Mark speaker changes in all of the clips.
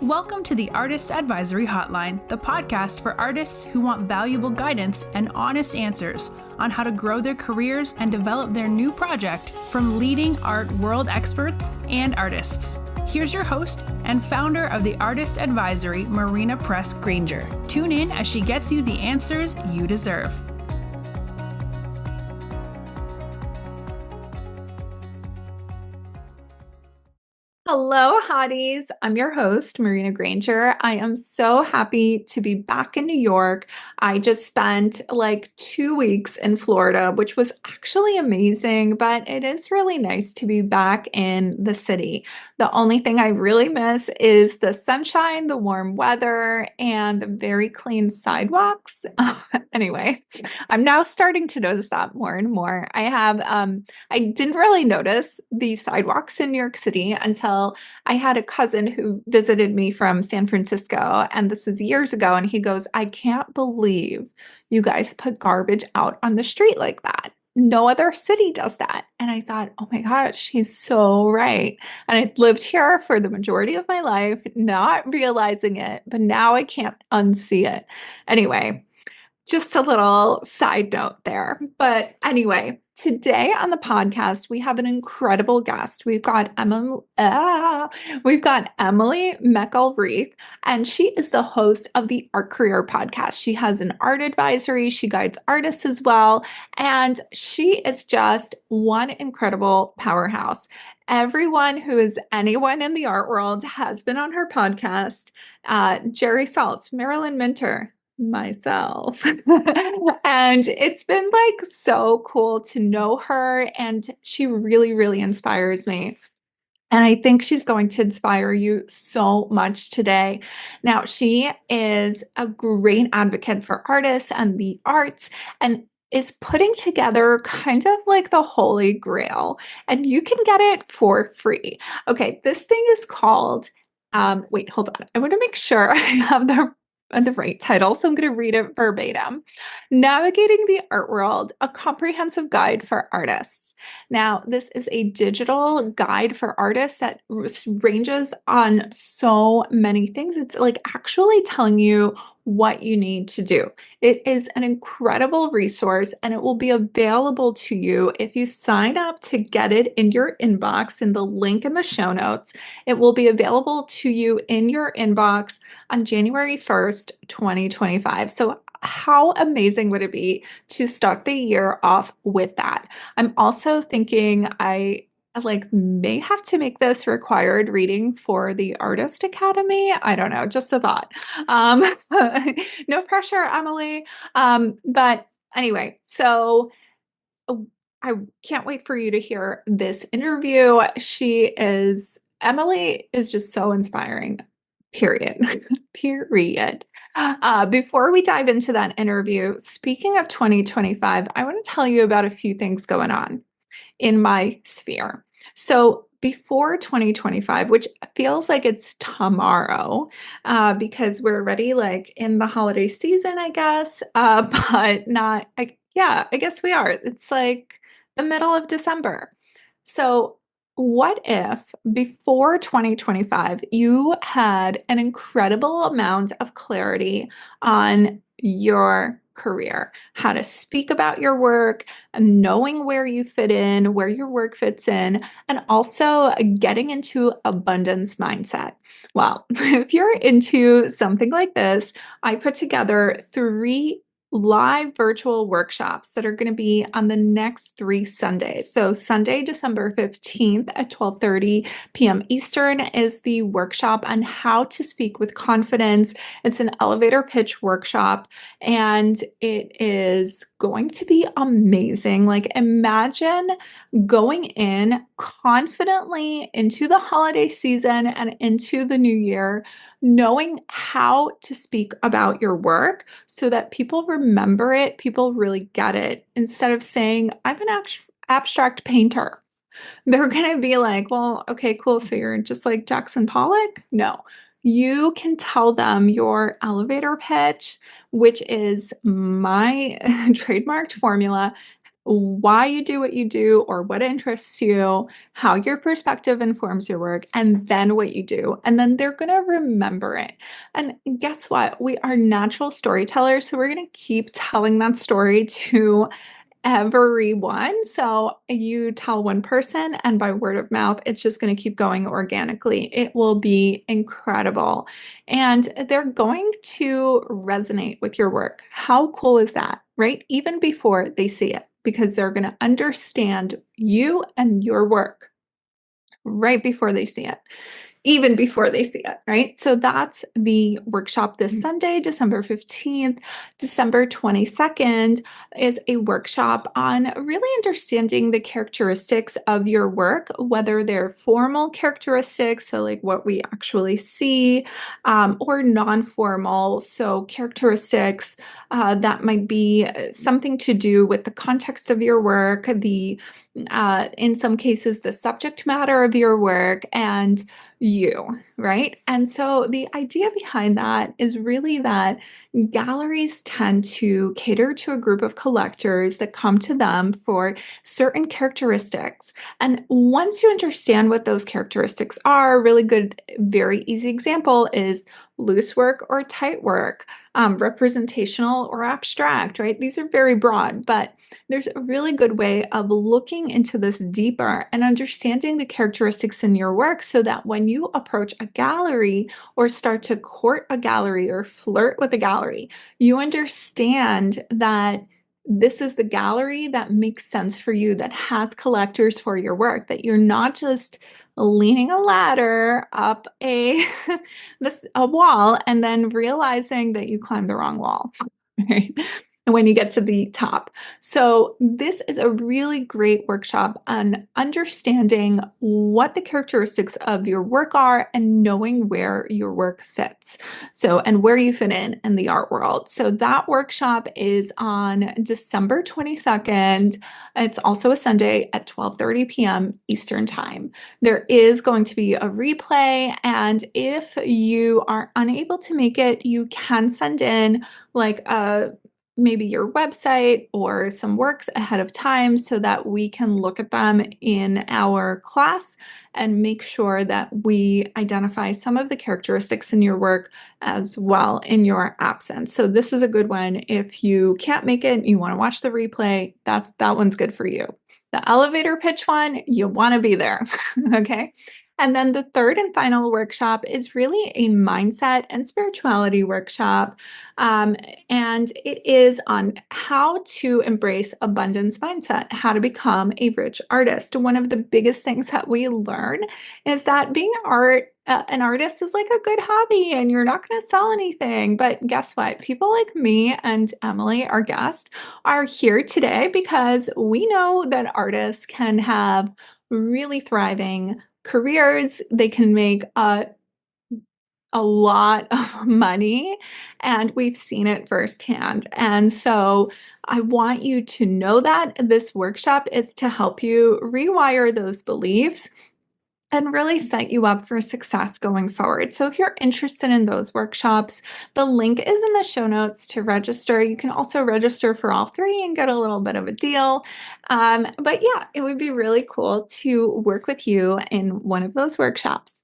Speaker 1: Welcome to the Artist Advisory Hotline, the podcast for artists who want valuable guidance and honest answers on how to grow their careers and develop their new project from leading art world experts and artists. Here's your host and founder of the Artist Advisory, Marina Press Granger. Tune in as she gets you the answers you deserve.
Speaker 2: Hello, hotties. I'm your host, Marina Granger. I am so happy to be back in New York. I just spent like 2 weeks in Florida, which was actually amazing, but it is really nice to be back in the city. The only thing I really miss is the sunshine, the warm weather, and the very clean sidewalks. Anyway, I'm now starting to notice that more and more. I didn't really notice the sidewalks in New York City until I had a cousin who visited me from San Francisco, and this was years ago, and he goes, "I can't believe you guys put garbage out on the street like that. No other city does that." And I thought, oh my gosh, he's so right. And I lived here for the majority of my life, not realizing it, but now I can't unsee it. Anyway, just a little side note there. But anyway, today on the podcast, we have an incredible guest. We've got Emily McElwreath, and she is the host of the Art Career podcast. She has an art advisory, she guides artists as well, and she is just one incredible powerhouse. Everyone who is anyone in the art world has been on her podcast. Jerry Saltz, Marilyn Minter, myself. And it's been like so cool to know her, and she really, really inspires me. And I think she's going to inspire you so much today. Now, she is a great advocate for artists and the arts and is putting together kind of like the holy grail, and you can get it for free. Okay, this thing is called, wait, hold on. I want to make sure I have the right title, so I'm going to read it verbatim. Navigating the Art World, a comprehensive guide for artists. Now, this is a digital guide for artists that ranges on so many things. It's like actually telling you what you need to do. It is an incredible resource, and it will be available to you if you sign up to get it in your inbox in the link in the show notes. It will be available to you in your inbox on January 1st, 2025. So how amazing would it be to start the year off with that? I'm also thinking I may have to make this required reading for the Artist Academy. I don't know, just a thought. Um, no pressure, Emily. But anyway, so I can't wait for you to hear this interview. Emily is just so inspiring, period. Period. Before we dive into that interview, speaking of 2025, I want to tell you about a few things going on in my sphere. So before 2025, which feels like it's tomorrow, because we're already like in the holiday season, I guess, but not, yeah, I guess we are. It's like the middle of December. So what if before 2025, you had an incredible amount of clarity on your career, how to speak about your work, and knowing where you fit in, where your work fits in, and also getting into abundance mindset? Well, if you're into something like this, I put together 3 live virtual workshops that are going to be on the next 3 Sundays. So Sunday, December 15th at 12:30 p.m. Eastern is the workshop on how to speak with confidence. It's an elevator pitch workshop, and it is going to be amazing. Like, imagine going in confidently into the holiday season and into the new year, knowing how to speak about your work so that people remember it, people really get it, instead of saying, "I'm an abstract painter." They're going to be like, "Well, okay, cool. So you're just like Jackson Pollock?" No. You can tell them your elevator pitch, which is my trademarked formula. why you do what you do or what interests you, how your perspective informs your work, and then what you do. And then they're going to remember it. And guess what? We are natural storytellers. So we're going to keep telling that story to everyone. So you tell one person, and by word of mouth, it's just going to keep going organically. It will be incredible. And they're going to resonate with your work. How cool is that, right? Even before they see it, because they're going to understand you and your work right before they see it, even before they see it, right? So that's the workshop this Sunday, December 15th. December 22nd is a workshop on really understanding the characteristics of your work, whether they're formal characteristics, so like what we actually see, or non-formal, so characteristics that might be something to do with the context of your work, in some cases, the subject matter of your work, and you, right? And so the idea behind that is really that galleries tend to cater to a group of collectors that come to them for certain characteristics. And once you understand what those characteristics are, a really good, very easy example is loose work or tight work, representational or abstract, right? These are very broad, but there's a really good way of looking into this deeper and understanding the characteristics in your work so that when you approach a gallery or start to court a gallery or flirt with a gallery, you understand that this is the gallery that makes sense for you, that has collectors for your work, that you're not just leaning a ladder up a wall and then realizing that you climbed the wrong wall. Right? When you get to the top. So this is a really great workshop on understanding what the characteristics of your work are and knowing where your work fits. So, and where you fit in the art world. So that workshop is on December 22nd. It's also a Sunday at 12:30 p.m. Eastern Time. There is going to be a replay, and if you are unable to make it, you can send in like maybe your website or some works ahead of time so that we can look at them in our class and make sure that we identify some of the characteristics in your work as well in your absence. So this is a good one. If you can't make it, you want to watch the replay, that one's good for you. The elevator pitch one, you want to be there. Okay. And then the third and final workshop is really a mindset and spirituality workshop. And it is on how to embrace abundance mindset, how to become a rich artist. One of the biggest things that we learn is that being an artist is like a good hobby and you're not going to sell anything. But guess what? People like me and Emily, our guest, are here today because we know that artists can have really thriving careers. They can make a lot of money, and we've seen it firsthand. And so I want you to know that this workshop is to help you rewire those beliefs and really set you up for success going forward. So if you're interested in those workshops, the link is in the show notes to register. You can also register for all three and get a little bit of a deal. But yeah, it would be really cool to work with you in one of those workshops.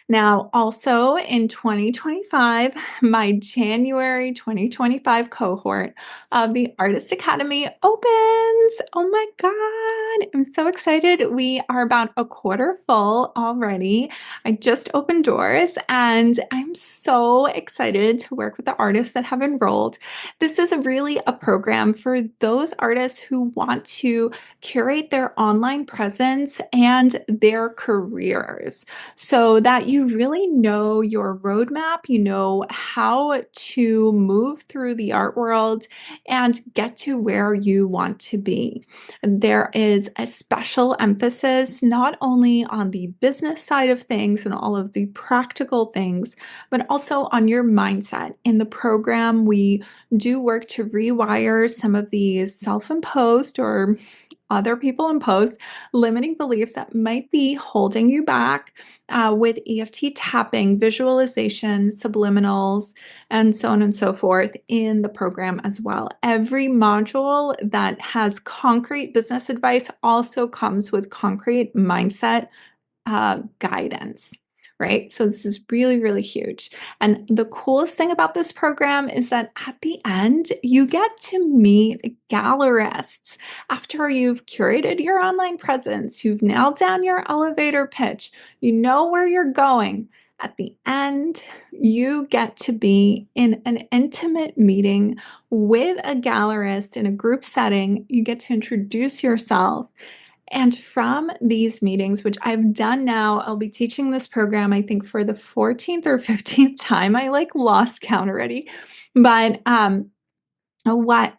Speaker 2: Now, also in 2025, my January 2025 cohort of the Artist Academy opens. Oh my God, I'm so excited. We are about a quarter full already. I just opened doors and I'm so excited to work with the artists that have enrolled. This is really a program for those artists who want to curate their online presence and their careers so that you really know your roadmap, you know how to move through the art world and get to where you want to be. There is a special emphasis not only on the business side of things and all of the practical things, but also on your mindset. In the program, we do work to rewire some of these self-imposed or other people impose, limiting beliefs that might be holding you back with EFT tapping, visualization, subliminals, and so on and so forth in the program as well. Every module that has concrete business advice also comes with concrete mindset guidance, right? So this is really, really huge. And the coolest thing about this program is that at the end, you get to meet gallerists after you've curated your online presence, you've nailed down your elevator pitch, you know where you're going. At the end, you get to be in an intimate meeting with a gallerist in a group setting. You get to introduce yourself. And from these meetings, which I've done now, I'll be teaching this program, I think, for the 14th or 15th time. I like lost count already. But what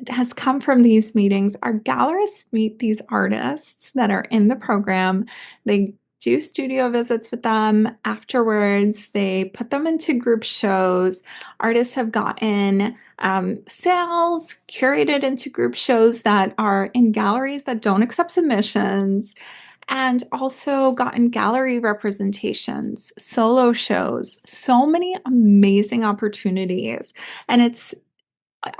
Speaker 2: has come from these meetings are gallerists meet these artists that are in the program. They do studio visits with them afterwards. They put them into group shows. Artists have gotten sales curated into group shows that are in galleries that don't accept submissions, and also gotten gallery representations, solo shows, so many amazing opportunities. And it's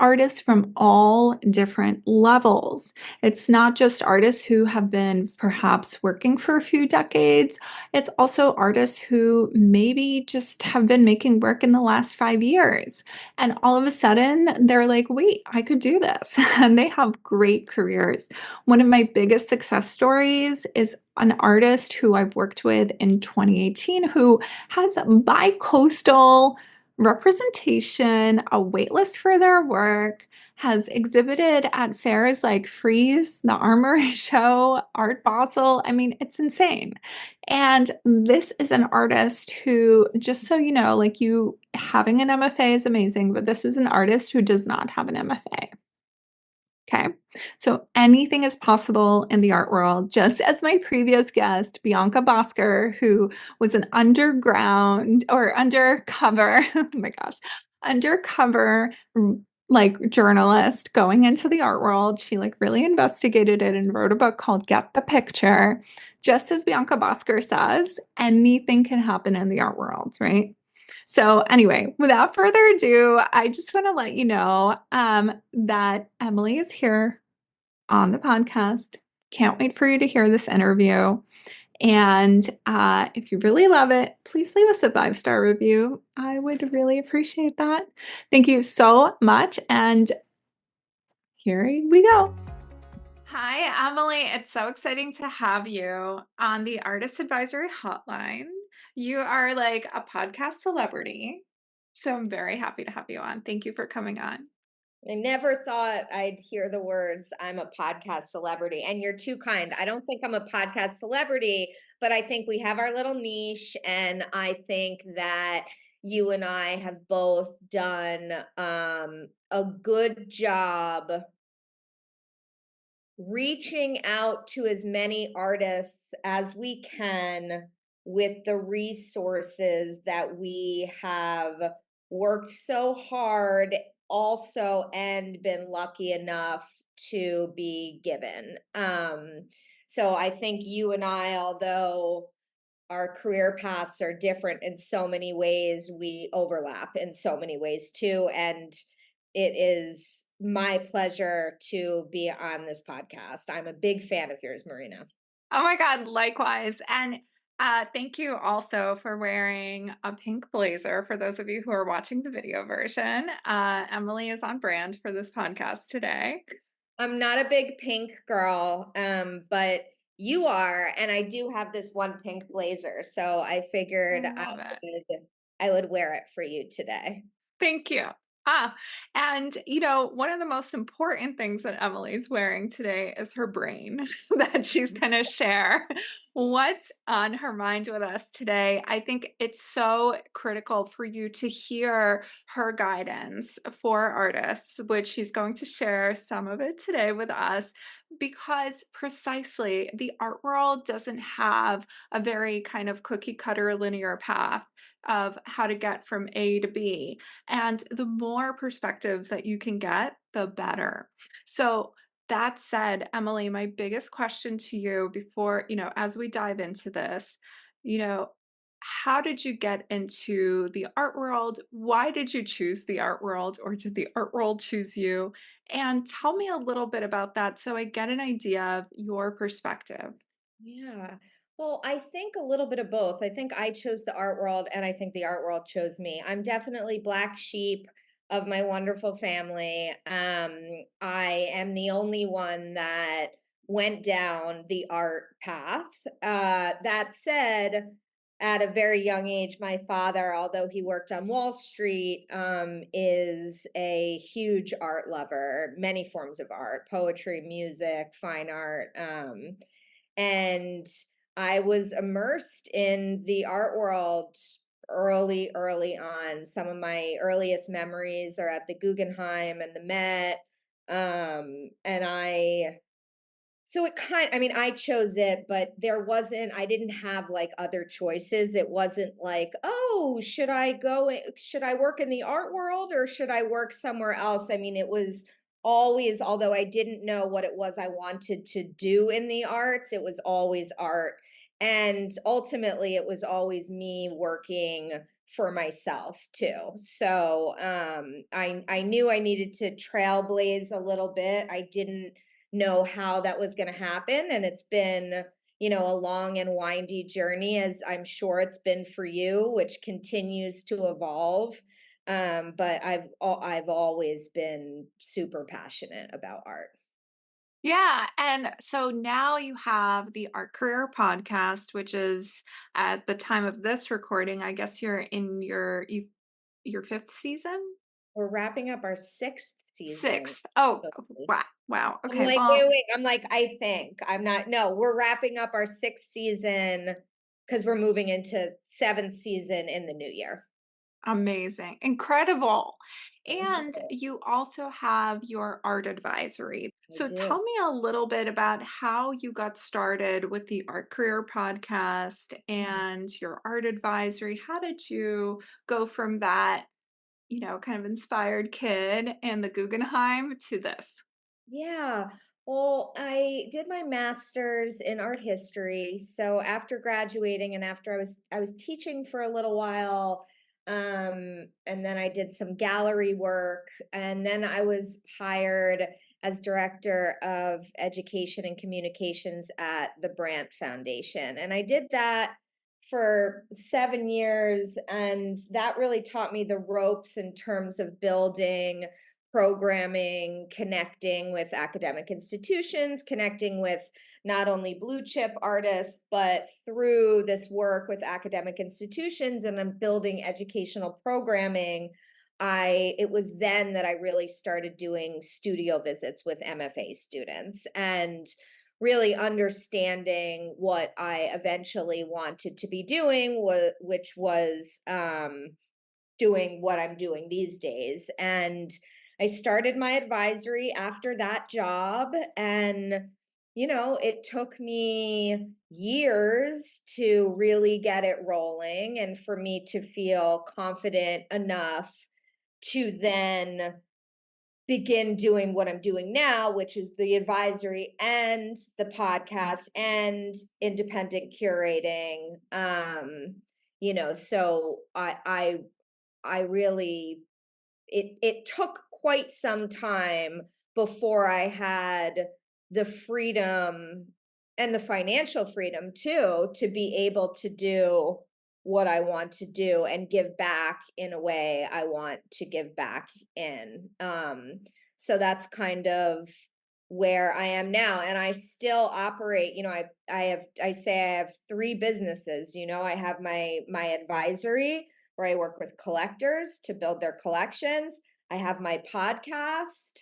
Speaker 2: artists from all different levels. It's not just artists who have been perhaps working for a few decades. It's also artists who maybe just have been making work in the last 5 years. And all of a sudden, they're like, wait, I could do this. And they have great careers. One of my biggest success stories is an artist who I've worked with in 2018 who has bi-coastal representation, a waitlist for their work, has exhibited at fairs like Frieze, the Armory Show, Art Basel. I mean, it's insane. And this is an artist who, just so you know, like you having an MFA is amazing, but this is an artist who does not have an MFA. Okay. So anything is possible in the art world, just as my previous guest, Bianca Bosker, who was an underground or undercover, oh my gosh, undercover like journalist going into the art world. She like really investigated it and wrote a book called Get the Picture. Just as Bianca Bosker says, anything can happen in the art world, right? So, anyway, without further ado, I just want to let you know that Emily is here on the podcast. Can't wait for you to hear this interview. And if you really love it, please leave us a 5-star review. I would really appreciate that. Thank you so much. And here we go. Hi, Emily. It's so exciting to have you on the Artist Advisory Hotline. You are like a podcast celebrity. So I'm very happy to have you on. Thank you for coming on.
Speaker 3: I never thought I'd hear the words, I'm a podcast celebrity. And you're too kind. I don't think I'm a podcast celebrity, but I think we have our little niche. And I think that you and I have both done a good job reaching out to as many artists as we can with the resources that we have worked so hard also and been lucky enough to be given. So I think you and I, although our career paths are different in so many ways, we overlap in so many ways too. And it is my pleasure to be on this podcast. I'm a big fan of yours, Marina.
Speaker 2: Oh my God, likewise. And thank you also for wearing a pink blazer for those of you who are watching the video version. Emily is on brand for this podcast today.
Speaker 3: I'm not a big pink girl, but you are, and I do have this one pink blazer, so I figured I would wear it for you today.
Speaker 2: Thank you. And one of the most important things that Emily's wearing today is her brain that she's going to share what's on her mind with us today. I think it's so critical for you to hear her guidance for artists, which she's going to share some of it today with us, because precisely the art world doesn't have a very kind of cookie cutter linear path of how to get from A to B. And the more perspectives that you can get, the better. So That said, Emily, my biggest question to you before, as we dive into this, you know, how did you get into the art world? Why did you choose the art world, or did the art world choose you? And tell me a little bit about that so I get an idea of your perspective.
Speaker 3: Yeah. Well, I think a little bit of both. I think I chose the art world and I think the art world chose me. I'm definitely black sheep of my wonderful family. I am the only one that went down the art path. That said, at a very young age, my father, although he worked on Wall Street, is a huge art lover, many forms of art, poetry, music, fine art. And I was immersed in the art world early on. Some of my earliest memories are at the Guggenheim and the Met. And so I mean, I chose it, but I didn't have like other choices. It wasn't like, oh, should I work in the art world or should I work somewhere else? I mean, it was always, although I didn't know what it was I wanted to do in the arts, it was always art. And ultimately, it was always me working for myself too. So I knew I needed to trailblaze a little bit. I didn't know how that was going to happen, and it's been a long and windy journey, as I'm sure it's been for you, which continues to evolve. But I've always been super passionate about art.
Speaker 2: Yeah, and so now you have the Art Career podcast, which is at the time of this recording, I guess you're in your fifth season?
Speaker 3: We're wrapping up our sixth season.
Speaker 2: Sixth. Oh,
Speaker 3: Hopefully.
Speaker 2: wow. Wow.
Speaker 3: I'm
Speaker 2: Okay.
Speaker 3: like,
Speaker 2: Well,
Speaker 3: wait. I'm like, I think I'm not. No, we're wrapping up our sixth season because we're moving into seventh season in the new year.
Speaker 2: amazing. Incredible.
Speaker 3: Mhm.
Speaker 2: And you also have your art advisory.
Speaker 3: I
Speaker 2: So
Speaker 3: do.
Speaker 2: tell me a little bit about how you got started with the Art Career podcast and your art advisory. How did you go from that, kind of inspired kid and the Guggenheim to this?
Speaker 3: Yeah. Well, I did my master's in art history. So after graduating and after I was teaching for a little while, and then I did some gallery work, and then I was hired as director of education and communications at the Brant Foundation. And I did that for 7 years, and that really taught me the ropes in terms of building programming, connecting with academic institutions, connecting with not only blue chip artists, but through this work with academic institutions and I'm building educational programming. It was then that I really started doing studio visits with MFA students and really understanding what I eventually wanted to be doing, which was doing what I'm doing these days. And I started my advisory after that job. And, it took me years to really get it rolling and for me to feel confident enough to then begin doing what I'm doing now, which is the advisory and the podcast and independent curating. So I really it took quite some time before I had the freedom and the financial freedom too to be able to do what I want to do and give back in a way I want to give back in. So that's kind of where I am now. And I still operate, I say I have three businesses. I have my advisory where I work with collectors to build their collections. I have my podcast.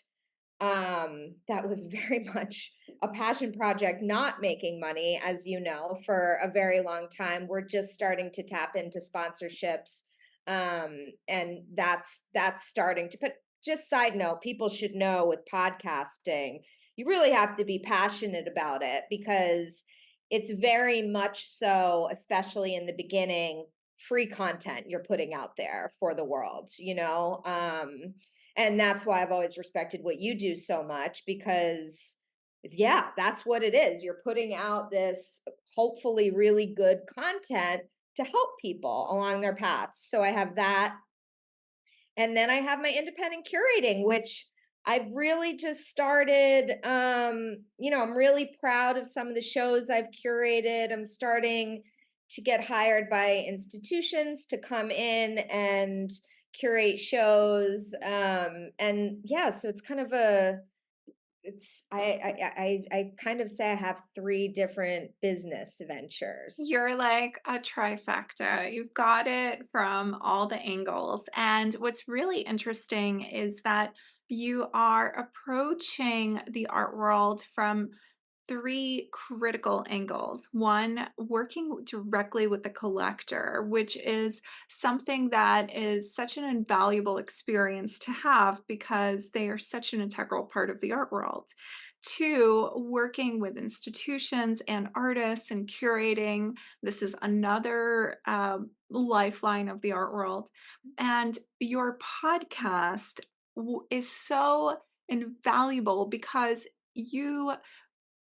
Speaker 3: That was very much a passion project, not making money, as you know, for a very long time. We're just starting to tap into sponsorships. And that's starting to put just side note, people should know with podcasting, you really have to be passionate about it because it's very much so, especially in the beginning, free content you're putting out there for the world. And that's why I've always respected what you do so much, because yeah, that's what it is. You're putting out this hopefully really good content to help people along their paths. So I have that. And then I have my independent curating, which I've really just started. I'm really proud of some of the shows I've curated. I'm starting to get hired by institutions to come in and curate shows. And yeah, so it's kind of a it's I kind of say I have three different business ventures.
Speaker 2: You're like a trifecta. You've got it from all the angles. And what's really interesting is that you are approaching the art world from three critical angles. One, working directly with the collector, which is something that is such an invaluable experience to have because they are such an integral part of the art world. Two, working with institutions and artists and curating. This is another lifeline of the art world. And your podcast is so invaluable because you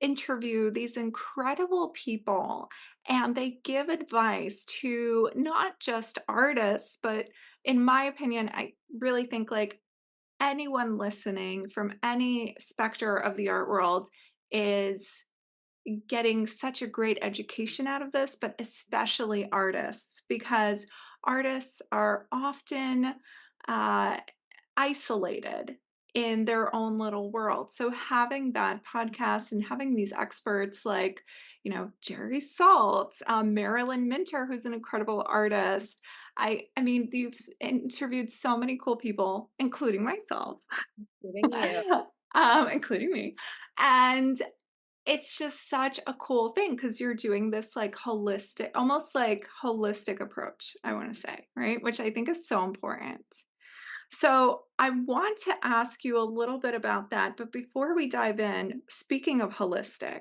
Speaker 2: interview these incredible people and they give advice to not just artists, but in my opinion, I really think like anyone listening from any specter of the art world is getting such a great education out of this, but especially artists, because artists are often uh, isolated in their own little world. So having that podcast and having these experts like, Jerry Saltz, Marilyn Minter, who's an incredible artist. I mean, you've interviewed so many cool people, including myself,
Speaker 3: Including you.
Speaker 2: including me. And it's just such a cool thing because you're doing this like holistic, almost like holistic approach, I want to say, right? Which I think is so important. So I want to ask you a little bit about that. But before we dive in, speaking of holistic,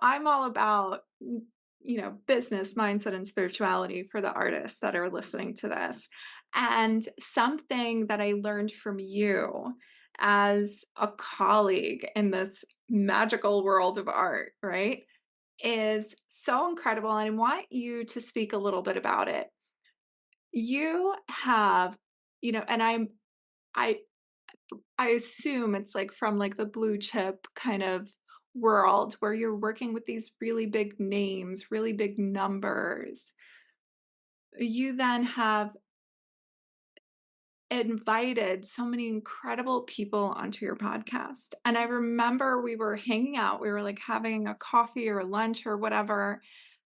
Speaker 2: I'm all about, business mindset and spirituality for the artists that are listening to this. And something that I learned from you as a colleague in this magical world of art, right, is so incredible. And I want you to speak a little bit about it. You have, and I I assume it's like from like the blue chip kind of world where you're working with these really big names, really big numbers. You then have invited so many incredible people onto your podcast. And I remember we were hanging out, we were like having a coffee or lunch or whatever.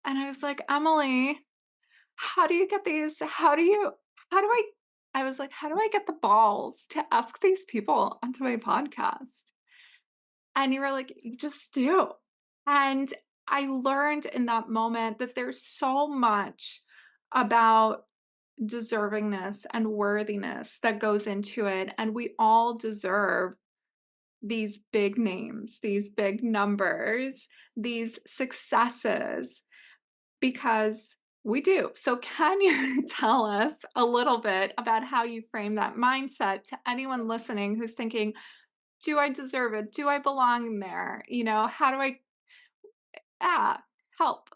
Speaker 2: And I was like, Emily, how do you get these? How do I was like, how do I get the balls to ask these people onto my podcast? And you were like, you just do. And I learned in that moment that there's so much about deservingness and worthiness that goes into it. And we all deserve these big names, these big numbers, these successes, because we do. So, can you tell us a little bit about how you frame that mindset to anyone listening who's thinking, do I deserve it? Do I belong there? How do I, help?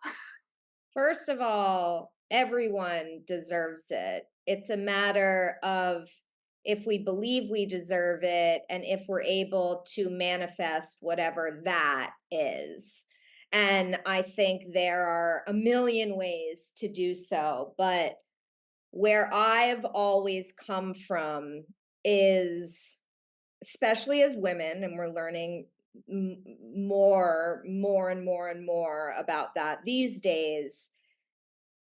Speaker 3: First of all, everyone deserves it. It's a matter of if we believe we deserve it and if we're able to manifest whatever that is. And I think there are a million ways to do so. But where I've always come from is, especially as women, and we're learning more and more and more about that these days,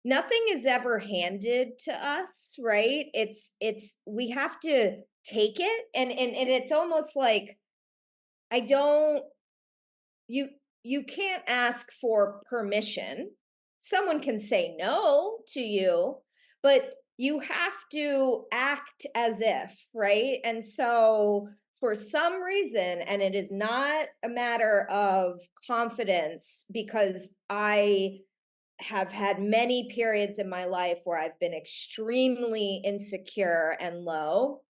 Speaker 3: nothing is ever handed to us, right? It's we have to take it, and it's almost like I don't you you can't ask for permission. Someone can say no to you, but you have to act as if, right? And so for some reason, and it is not a matter of confidence, because I have had many periods in my life where I've been extremely insecure and low.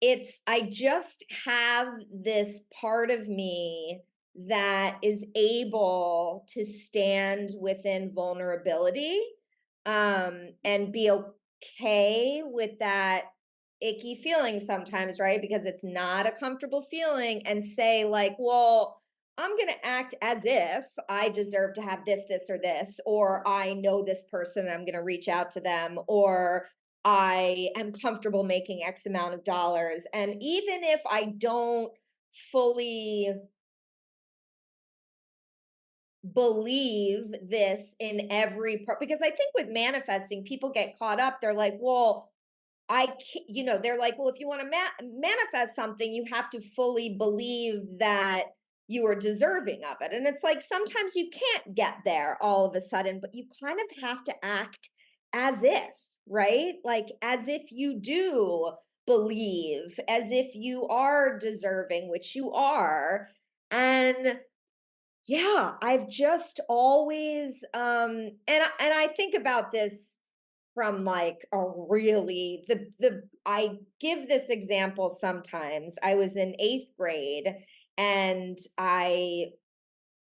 Speaker 3: I just have this part of me that is able to stand within vulnerability, and be okay with that icky feeling sometimes, right? Because it's not a comfortable feeling, and say, like, well, I'm going to act as if I deserve to have this, or this, or I know this person, I'm going to reach out to them, or I am comfortable making X amount of dollars. And even if I don't fully believe this in every part, because I think with manifesting, people get caught up. They're like, well, they're like, well, if you want to manifest something, you have to fully believe that you are deserving of it. And it's like, sometimes you can't get there all of a sudden, but you kind of have to act as if, right? Like, as if you do believe, as if you are deserving, which you are. And yeah, I've just always, and I think about this from like a really the I give this example sometimes. I was in 8th grade, and I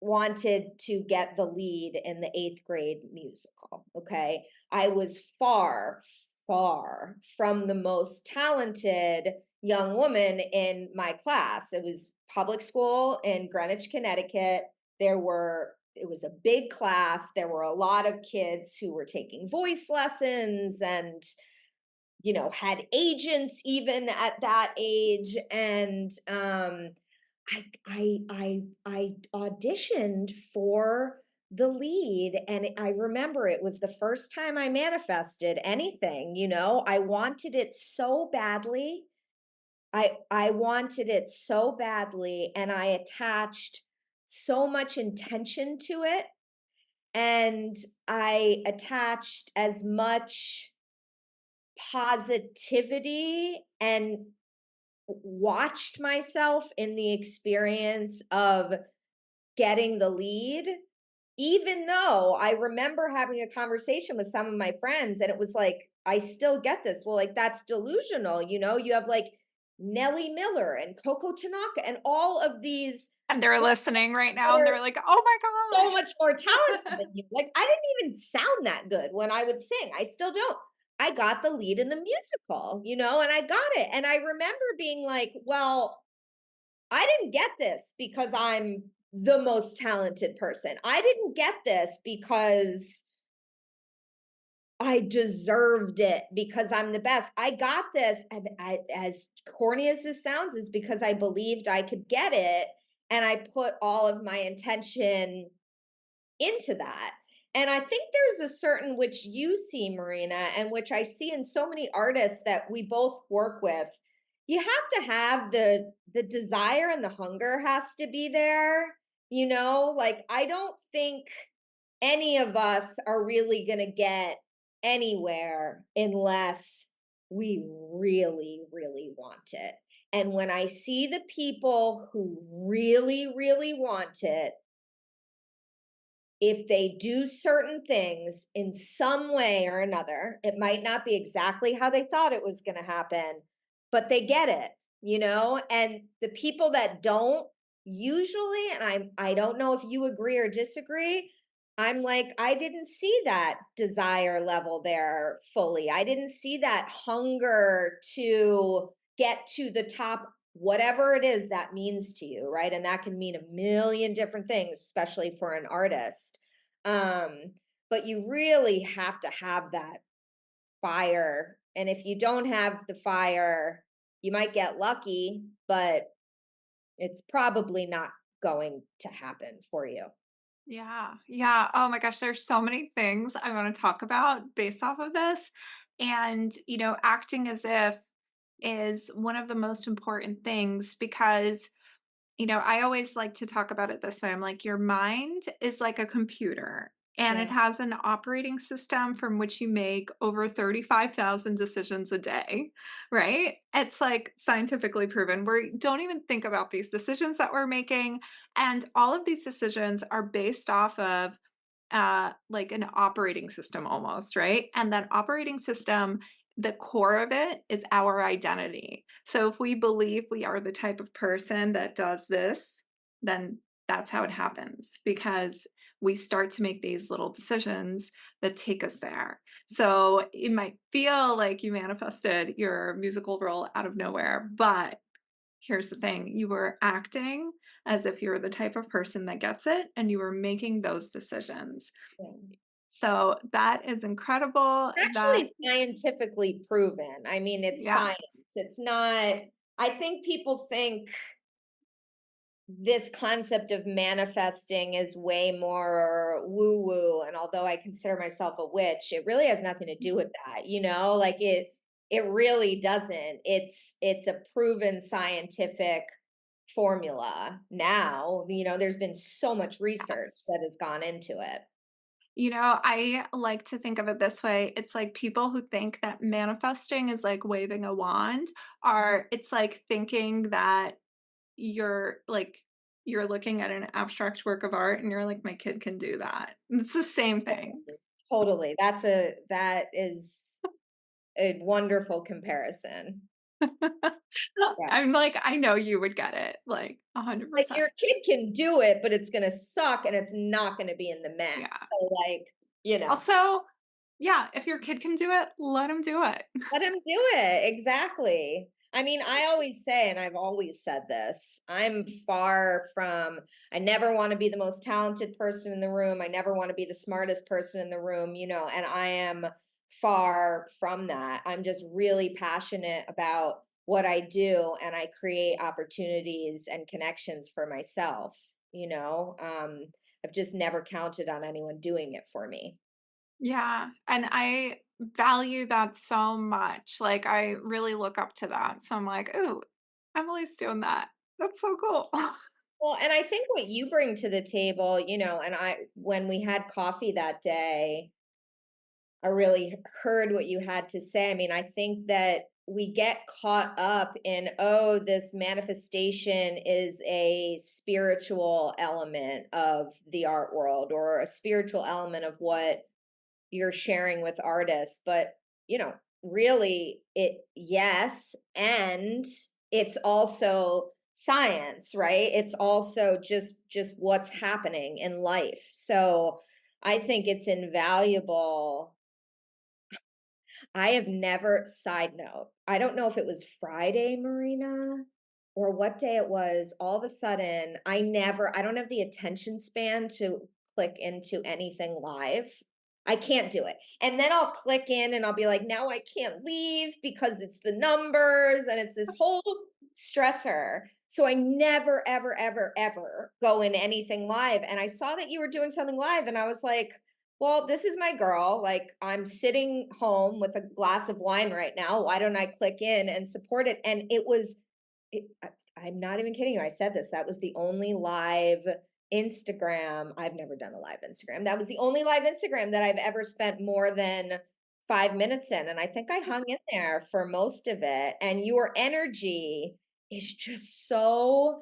Speaker 3: wanted to get the lead in the 8th grade musical. Okay. I was far, far from the most talented young woman in my class. It was public school in Greenwich, Connecticut. It was a big class. There were a lot of kids who were taking voice lessons and, had agents even at that age. And I auditioned for the lead, and I remember it was the first time I manifested anything. I wanted it so badly. I wanted it so badly, and I attached so much intention to it, and I attached as much positivity and watched myself in the experience of getting the lead, even though I remember having a conversation with some of my friends, and it was like, I still get this. Well, like, that's delusional. You have like Nellie Miller and Coco Tanaka and all of these
Speaker 2: And they're listening right
Speaker 3: that
Speaker 2: now and
Speaker 3: are
Speaker 2: they're like, "Oh
Speaker 3: so
Speaker 2: my
Speaker 3: much more talented
Speaker 2: gosh."
Speaker 3: than you. Like, I didn't even sound that good when I would sing. I still don't. I got the lead in the musical, and I got it. And I remember being like, well, I didn't get this because I'm the most talented person. I didn't get this because I deserved it because I'm the best. I got this, and as corny as this sounds, is because I believed I could get it, and I put all of my intention into that. And I think there's a certain, which you see, Marina, and which I see in so many artists that we both work with. You have to have the desire, and the hunger has to be there. Like, I don't think any of us are really going to get anywhere unless we really, really want it. And when I see the people who really, really want it, if they do certain things in some way or another, it might not be exactly how they thought it was going to happen, but they get it. And the people that don't, usually, and I don't know if you agree or disagree, I'm like, I didn't see that desire level there fully. I didn't see that hunger to get to the top, whatever it is that means to you, right? And that can mean a million different things, especially for an artist. Um, but you really have to have that fire. And if you don't have the fire, you might get lucky, but it's probably not going to happen for you.
Speaker 2: Yeah. Yeah. Oh my gosh, there's so many things I want to talk about based off of this. And, acting as if is one of the most important things because I always like to talk about it this way. I'm like, your mind is like a computer and it
Speaker 3: Yeah.
Speaker 2: has an operating system from which you make over 35,000 decisions a day, right? It's like scientifically proven. We don't even think about these decisions that we're making. And all of these decisions are based off of like an operating system almost, right? And that operating system, the core of it is our identity. So if we believe we are the type of person that does this, then that's how it happens, because we start to make these little decisions that take us there. So it might feel like you manifested your musical role out of nowhere, but here's the thing, you were acting as if you're the type of person that gets it, and you were making those decisions.
Speaker 3: Yeah.
Speaker 2: So that is incredible. That,
Speaker 3: Actually scientifically proven. I mean, it's
Speaker 2: yeah,
Speaker 3: science. It's not, I think people think this concept of manifesting is way more woo woo, and although I consider myself a witch, it really has nothing to do with that, like it really doesn't. It's a proven scientific formula now. There's been so much research
Speaker 2: yes.
Speaker 3: that has gone into it.
Speaker 2: I like to think of it this way. It's like people who think that manifesting is like waving a wand, are it's like thinking that you're looking at an abstract work of art and you're like, my kid can do that. It's the same thing.
Speaker 3: Totally. That is a wonderful comparison. Yeah.
Speaker 2: I'm like, I know you would get it, like
Speaker 3: Like
Speaker 2: 100%.
Speaker 3: your kid can do it, but it's gonna suck and it's not gonna be in the
Speaker 2: Yeah.
Speaker 3: mix. So like.
Speaker 2: Also, yeah, if your kid can do it, let him do it.
Speaker 3: Let him do it. Exactly. I mean, I always say, and I've always said this, I never want to be the most talented person in the room. I never want to be the smartest person in the room, and I am far from that. I'm just really passionate about what I do, and I create opportunities and connections for myself, I've just never counted on anyone doing it for me.
Speaker 2: Yeah, and I value that so much. Like, I really look up to that. So I'm like, "Ooh, Emily's doing that. That's so cool."
Speaker 3: Well, and I think what you bring to the table, and when we had coffee that day, I really heard what you had to say. I mean, I think that we get caught up in, oh, this manifestation is a spiritual element of the art world or a spiritual element of what you're sharing with artists, but really yes, and it's also science, right? It's also just what's happening in life. So I think it's invaluable. I have never, side note, I don't know if it was Friday, Marina, or what day it was. All of a sudden, I don't have the attention span to click into anything live. I can't do it. And then I'll click in and I'll be like, now I can't leave because it's the numbers and it's this whole stressor. So I never, ever, ever, ever go in anything live. And I saw that you were doing something live and I was like, well, this is my girl. Like, I'm sitting home with a glass of wine right now. Why don't I click in and support it? And I'm not even kidding you. I said this. That was the only live Instagram. I've never done a live Instagram. That was the only live Instagram that I've ever spent more than 5 minutes in. And I think I hung in there for most of it. And your energy is just so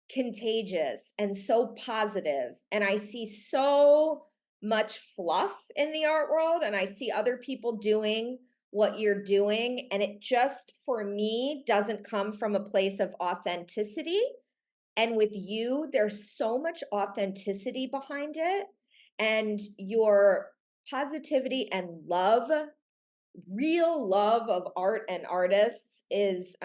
Speaker 3: contagious and so positive. And I see so much fluff in the art world, and I see other people doing what you're doing. And it just, for me, doesn't come from a place of authenticity. And with you, there's so much authenticity behind it. And your positivity and love, real love of art and artists is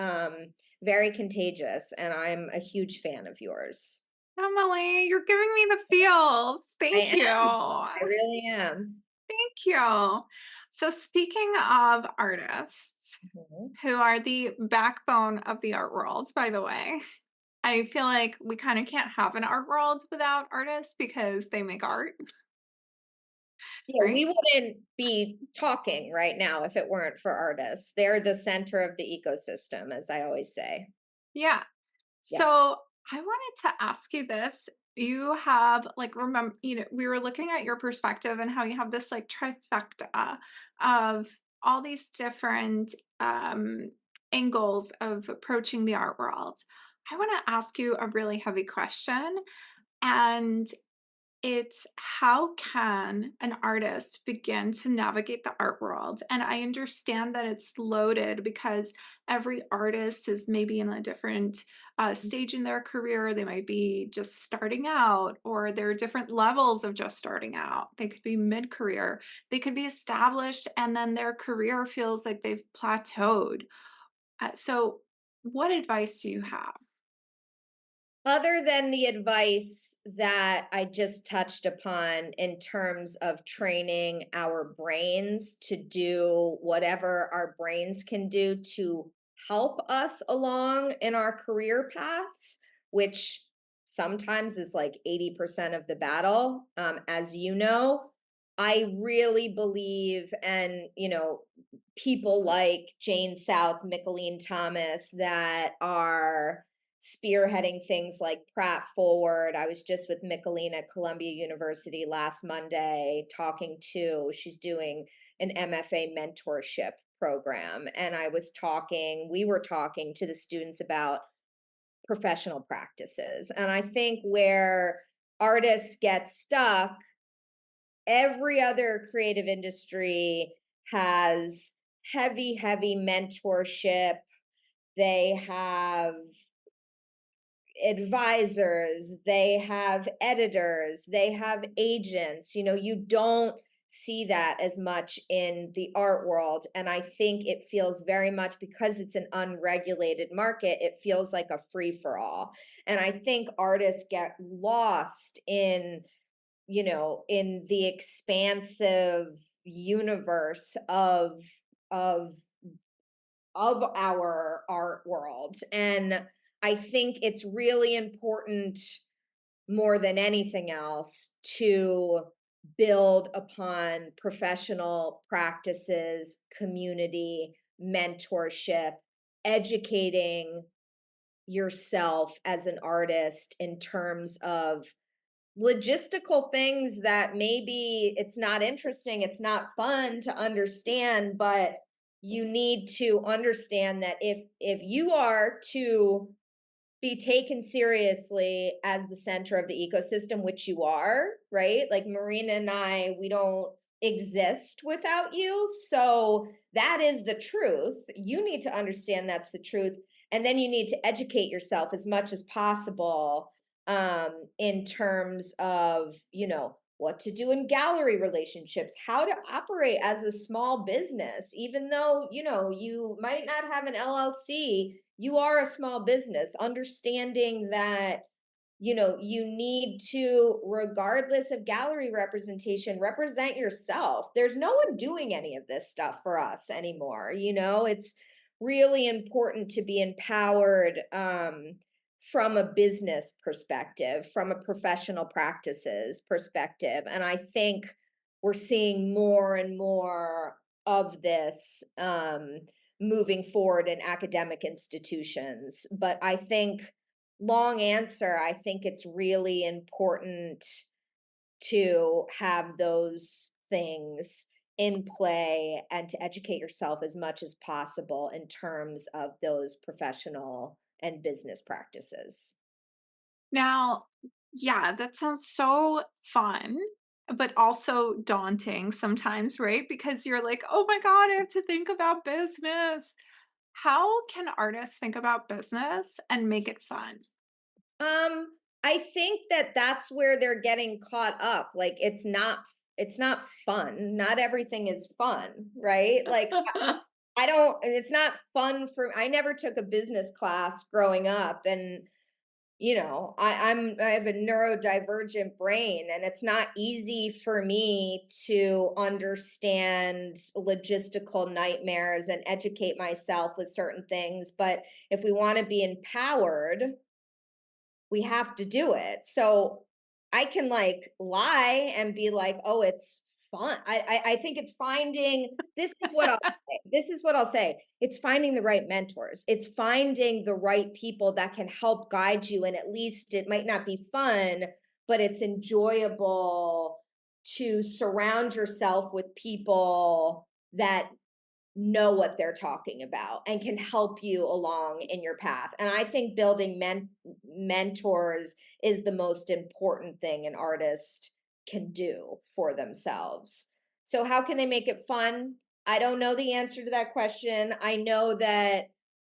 Speaker 3: very contagious. And I'm a huge fan of yours.
Speaker 2: Emily, you're giving me the feels.
Speaker 3: I
Speaker 2: Thank
Speaker 3: am.
Speaker 2: you.
Speaker 3: I really am.
Speaker 2: Thank you. So speaking of artists
Speaker 3: Mhm.
Speaker 2: who are the backbone of the art world, by the way, I feel like we kind of can't have an art world without artists because they make art,
Speaker 3: Yeah, we
Speaker 2: right?
Speaker 3: wouldn't be talking right now if it weren't for artists. They're the center of the ecosystem, as I always say.
Speaker 2: Yeah.
Speaker 3: Yeah.
Speaker 2: So I wanted to ask you this. You have like remember, we were looking at your perspective and how you have this like trifecta of all these different angles of approaching the art world. I want to ask you a really heavy question. And It's how can an artist begin to navigate the art world? And I understand that it's loaded because every artist is maybe in a different stage in their career. They might be just starting out, or there are different levels of just starting out. They could be mid career, they could be established, and then their career feels like they've plateaued. So, what advice do you have?
Speaker 3: Other than the advice that I just touched upon in terms of training our brains to do whatever our brains can do to help us along in our career paths, which sometimes is like 80% of the battle, as you know, I really believe, and people like Jane South, Micheline Thomas, that are spearheading things like Pratt Forward. I was just with Micheline at Columbia University last Monday she's doing an MFA mentorship program. And we were talking to the students about professional practices. And I think where artists get stuck, every other creative industry has heavy, heavy mentorship. They have advisors, they have editors, they have agents. You don't see that as much in the art world. And I think it feels very much, because it's an unregulated market, it feels like a free for all. And I think artists get lost in the expansive universe of of our art world. And I think it's really important, more than anything else, to build upon professional practices, community, mentorship, educating yourself as an artist in terms of logistical things that maybe it's not interesting, it's not fun to understand, but you need to understand that if you are to be taken seriously as the center of the ecosystem, which you are, right? Like Marina and I, we don't exist without you. So that is the truth. You need to understand that's the truth. And then you need to educate yourself as much as possible, in terms of, what to do in gallery relationships, how to operate as a small business, even though, you might not have an LLC, you are a small business, understanding that, you need to, regardless of gallery representation, represent yourself. There's no one doing any of this stuff for us anymore. It's really important to be empowered, from a business perspective, from a professional practices perspective. And I think we're seeing more and more of this, moving forward in academic institutions. But I think, long answer, I think it's really important to have those things in play and to educate yourself as much as possible in terms of those professional and business practices.
Speaker 2: Now, yeah, that sounds so fun, but also daunting sometimes, right? Because you're like, oh my God, I have to think about business. How can artists think about business and make it fun?
Speaker 3: Um, I think that that's where they're getting caught up. Like it's not fun. Not everything is fun, right? Like I don't it's not fun for I never took a business class growing up, and I have a neurodivergent brain, and it's not easy for me to understand logistical nightmares and educate myself with certain things. But if we want to be empowered, we have to do it. So I can like lie and be like, oh, it's fun. I think it's finding, this is what I'll say. This is what I'll say. It's finding the right mentors. It's finding the right people that can help guide you. And at least it might not be fun, but it's enjoyable to surround yourself with people that know what they're talking about and can help you along in your path. And I think building mentors is the most important thing an artist can do for themselves. So, how can they make it fun? I don't know the answer to that question. I know that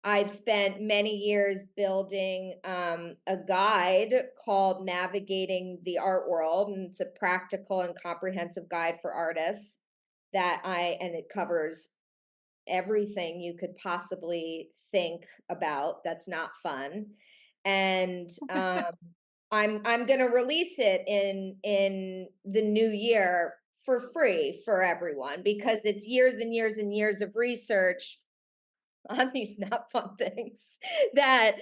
Speaker 3: I've spent many years building a guide called Navigating the Art World, and it's a practical and comprehensive guide for artists and it covers everything you could possibly think about that's not fun. And I'm going to release it in the new year for free for everyone because it's years and years and years of research on these not fun things that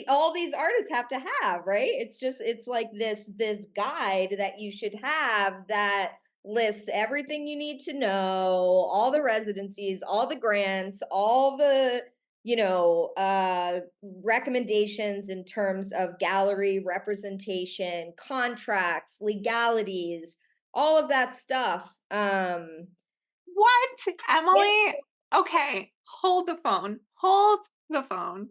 Speaker 3: all these artists have to have, right? It's like this guide that you should have that lists everything you need to know, all the residencies, all the grants, all the recommendations in terms of gallery representation, contracts, legalities, all of that stuff.
Speaker 2: What?
Speaker 3: It's
Speaker 2: Emily? Okay, hold the phone. Hold the phone.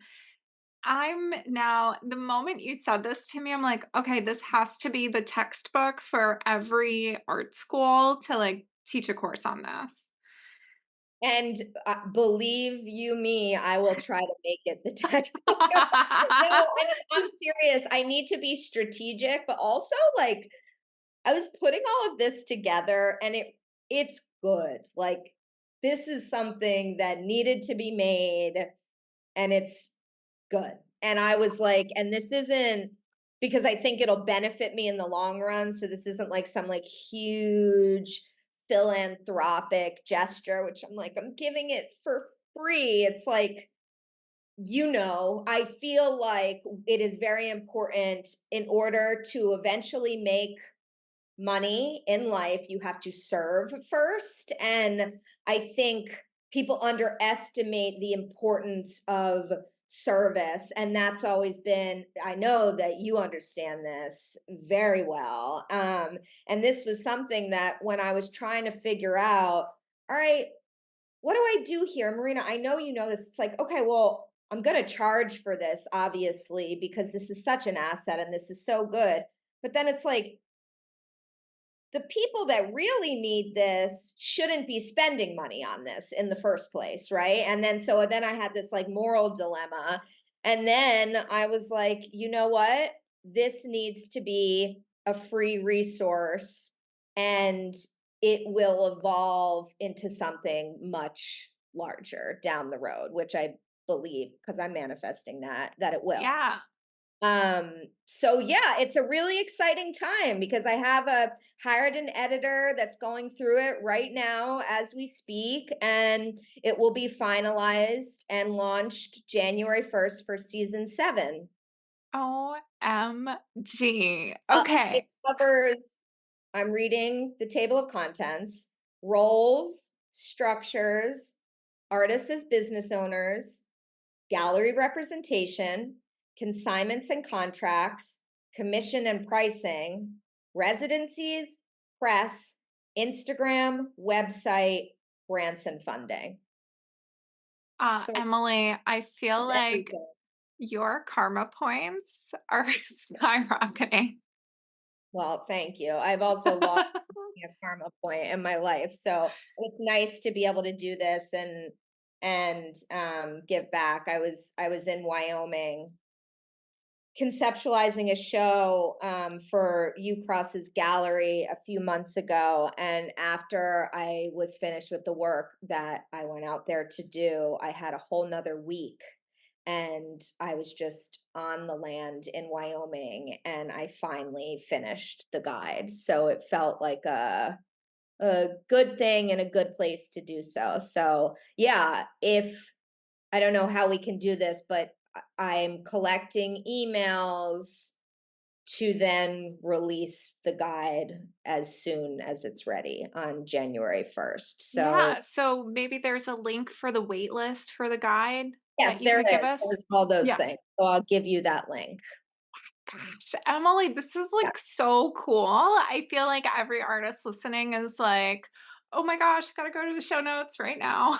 Speaker 2: The moment you said this to me, I'm like, okay, this has to be the textbook for every art school to like teach a course on this.
Speaker 3: And believe you me, I will try to make it the textbook. No, I mean, I'm serious. I need to be strategic, but also like I was putting all of this together and it's good. Like this is something that needed to be made and it's good. And I was like, and this isn't because I think it'll benefit me in the long run. So this isn't like some like huge philanthropic gesture, which I'm like, I'm giving it for free. It's like, I feel like it is very important in order to eventually make money in life, you have to serve first. And I think people underestimate the importance of service. And that's always been, I know that you understand this very well. And this was something that when I was trying to figure out, all right, what do I do here? Marina, I know you know this. It's like, okay, well, I'm going to charge for this, obviously, because this is such an asset and this is so good. But then it's like, the people that really need this shouldn't be spending money on this in the first place, right? And then I had this like moral dilemma. And then I was like, you know what? This needs to be a free resource and it will evolve into something much larger down the road, which I believe because I'm manifesting that it will.
Speaker 2: Yeah.
Speaker 3: So yeah, it's a really exciting time because I have hired an editor that's going through it right now as we speak, and it will be finalized and launched January 1st for season 7.
Speaker 2: OMG.
Speaker 3: It
Speaker 2: Okay.
Speaker 3: covers, I'm reading the table of contents, roles, structures, artists as business owners, gallery representation, consignments and contracts, commission and pricing, residencies, press, Instagram, website, grants and funding. So
Speaker 2: Emily, I feel
Speaker 3: it's
Speaker 2: like
Speaker 3: everything.
Speaker 2: your karma points are skyrocketing.
Speaker 3: Well, thank you. I've also lost a karma point in my life. So it's nice to be able to do this and give back. I was in Wyoming conceptualizing a show for U Cross's gallery a few months ago. And after I was finished with the work that I went out there to do, I had a whole nother week. And I was just on the land in Wyoming and I finally finished the guide. So it felt like a good thing and a good place to do so. So, yeah, if I don't know how we can do this, but I'm collecting emails to then release the guide as soon as it's ready on January 1st. So,
Speaker 2: Yeah, so maybe there's a link for the wait list for the guide
Speaker 3: yes,
Speaker 2: that you
Speaker 3: there
Speaker 2: could give
Speaker 3: is.
Speaker 2: us?
Speaker 3: There's all those
Speaker 2: Yeah.
Speaker 3: things. So I'll give you that link.
Speaker 2: Gosh, Emily, this is
Speaker 3: Yeah.
Speaker 2: like so cool. I feel like every artist listening is like, oh my gosh, gotta go to the show notes right now.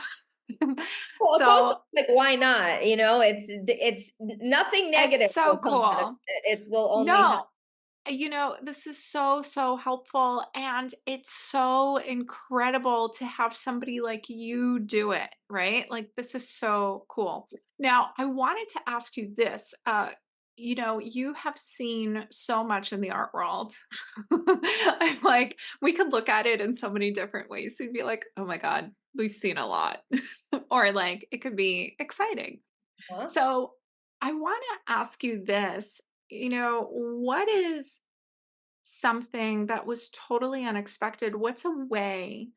Speaker 3: Well, it's also
Speaker 2: So
Speaker 3: like, why not? You know, nothing
Speaker 2: it's
Speaker 3: negative
Speaker 2: so
Speaker 3: will come out of
Speaker 2: cool.
Speaker 3: it. It will only help.
Speaker 2: No, this is so, so helpful. And it's so incredible to have somebody like you do it, right? Like, this is so cool. Now, I wanted to ask you this. You have seen so much in the art world. I'm like, we could look at it in so many different ways and be like, oh my God, we've seen a lot. Or like, it could be exciting.
Speaker 3: Huh?
Speaker 2: So I want to ask you this, what is something that was totally unexpected? What's a way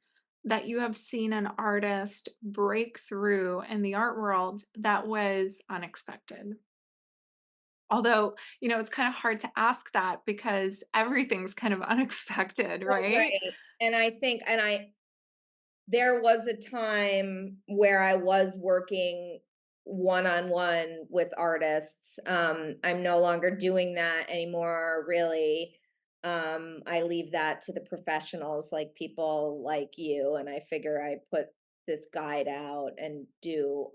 Speaker 2: that you have seen an artist break through in the art world that was unexpected? Although, it's kind of hard to ask that because everything's kind of unexpected, right?
Speaker 3: Right. And I think, there was a time where I was working one on one with artists. I'm no longer doing that anymore, really. I leave that to the professionals like people like you. And I figure I put this guide out and do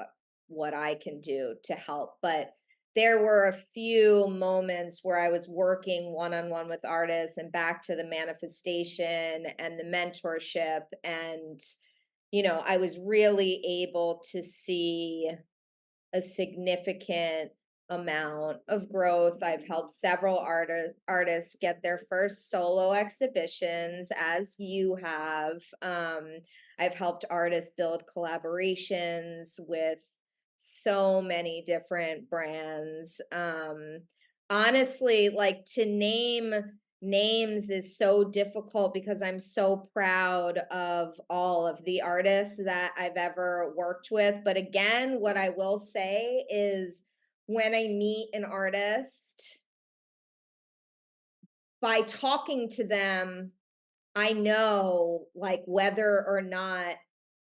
Speaker 3: what I can do to help. But there were a few moments where I was working one on one with artists and back to the manifestation and the mentorship and I was really able to see a significant amount of growth. I've helped several artists get their first solo exhibitions, as you have. I've helped artists build collaborations with so many different brands. Honestly, like to name names is so difficult because I'm so proud of all of the artists that I've ever worked with. But again, what I will say is when I meet an artist, by talking to them, I know like whether or not,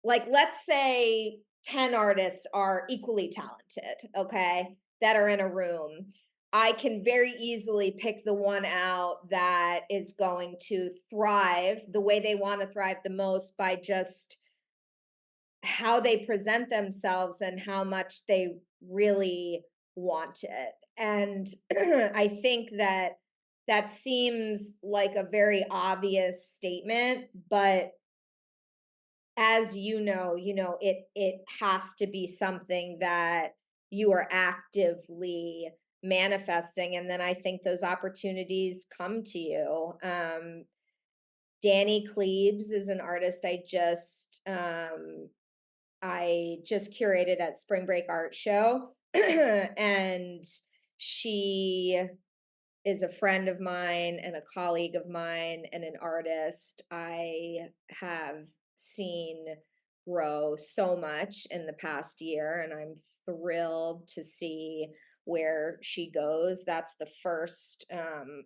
Speaker 3: like, let's say 10 artists are equally talented, okay, that are in a room. I can very easily pick the one out that is going to thrive the way they want to thrive the most by just how they present themselves and how much they really want it. And I think that that seems like a very obvious statement, but as it has to be something that you are actively manifesting, and then I think those opportunities come to you. Danny Cleaves is an artist I just curated at Spring Break Art Show, and she is a friend of mine and a colleague of mine and an artist I have seen grow so much in the past year, and I'm thrilled to see where she goes. That's the first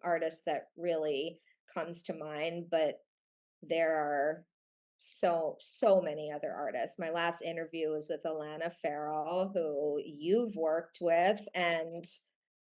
Speaker 3: artist that really comes to mind, but there are so many other artists. My last interview was with Alana Farrell, who you've worked with, and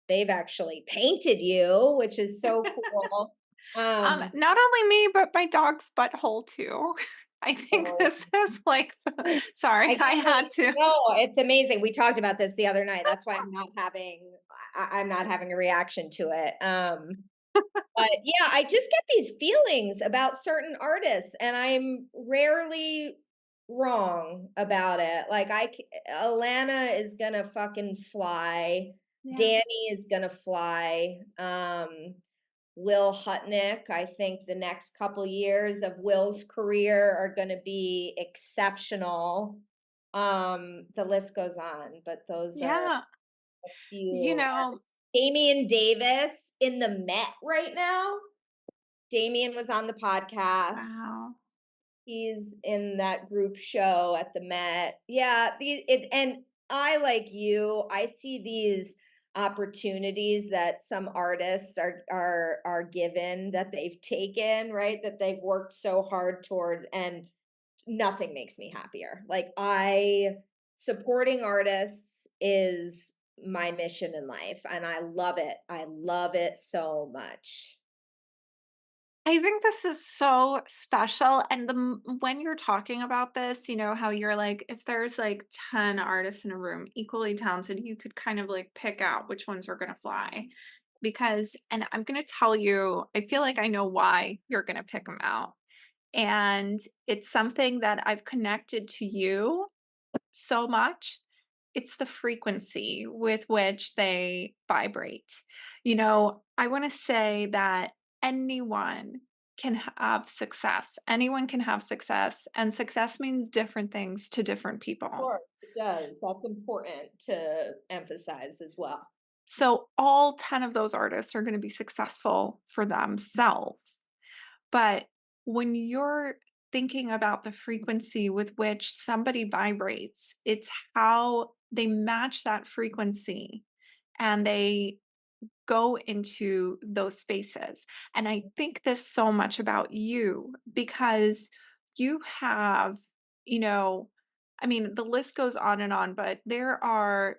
Speaker 3: they've actually painted you, which is so cool.
Speaker 2: Not only me, but my dog's butthole too. I think
Speaker 3: So
Speaker 2: this is like,
Speaker 3: I
Speaker 2: sorry, I
Speaker 3: can't believe
Speaker 2: had to.
Speaker 3: no, it's amazing. We talked about this the other night. That's why I'm not having a reaction to it. But yeah, I just get these feelings about certain artists, and I'm rarely wrong about it. Like Alana is gonna fucking fly.
Speaker 2: Yeah.
Speaker 3: Danny is gonna fly. Will Hutnick, I think the next couple years of Will's career are gonna be exceptional. The list goes on, but those are
Speaker 2: Yeah.
Speaker 3: a
Speaker 2: You
Speaker 3: few
Speaker 2: know,
Speaker 3: artists. Damian Davis in the Met right now. Damien was on the podcast.
Speaker 2: wow.
Speaker 3: He's in that group show at the Met. Yeah, and I like you. I see these opportunities that some artists are given that they've taken, right? That they've worked so hard toward, and nothing makes me happier. Like I supporting artists is my mission in life, and I love it. I love it so much.
Speaker 2: I think this is so special. And when you're talking about this, how you're like, if there's like 10 artists in a room, equally talented, you could kind of like pick out which ones are going to fly. Because, and I'm going to tell you, I feel like I know why you're going to pick them out. And it's something that I've connected to you so much. It's the frequency with which they vibrate. I want to say that anyone can have success. Anyone can have success, and success means different things to different people.
Speaker 3: Sure, it does. That's important to emphasize as well.
Speaker 2: So, all 10 of those artists are going to be successful for themselves. But when you're thinking about the frequency with which somebody vibrates, it's how they match that frequency and they go into those spaces. And I think this so much about you because you have, you know, I mean, the list goes on, but there are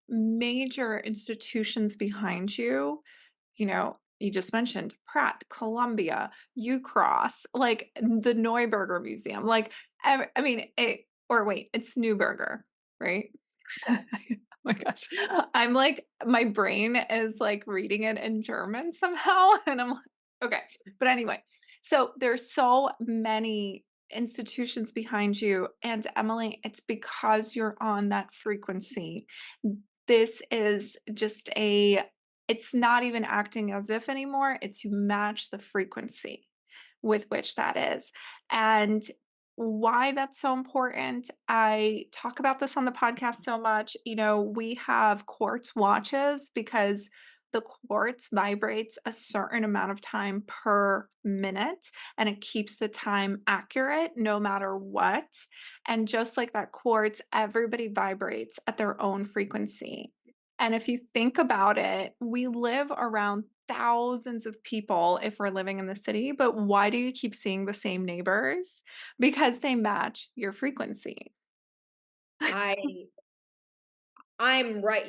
Speaker 2: major institutions behind you. You just mentioned Pratt, Columbia, UCross, like the Neuberger Museum. Like, I mean, or wait, it's Neuberger, right? Oh my gosh. I'm like, my brain is like reading it in German somehow. And I'm like, okay. But anyway, so there's so many institutions behind you. And Emily, it's because you're on that frequency. This is just it's not even acting as if anymore. It's you match the frequency with which that is. And why that's so important. I talk about this on the podcast so much. We have quartz watches because the quartz vibrates a certain amount of time per minute and it keeps the time accurate no matter what. And just like that quartz, everybody vibrates at their own frequency. And if you think about it, we live around thousands of people if we're living in the city, but why do you keep seeing the same neighbors? Because they match your frequency.
Speaker 3: I I'm right.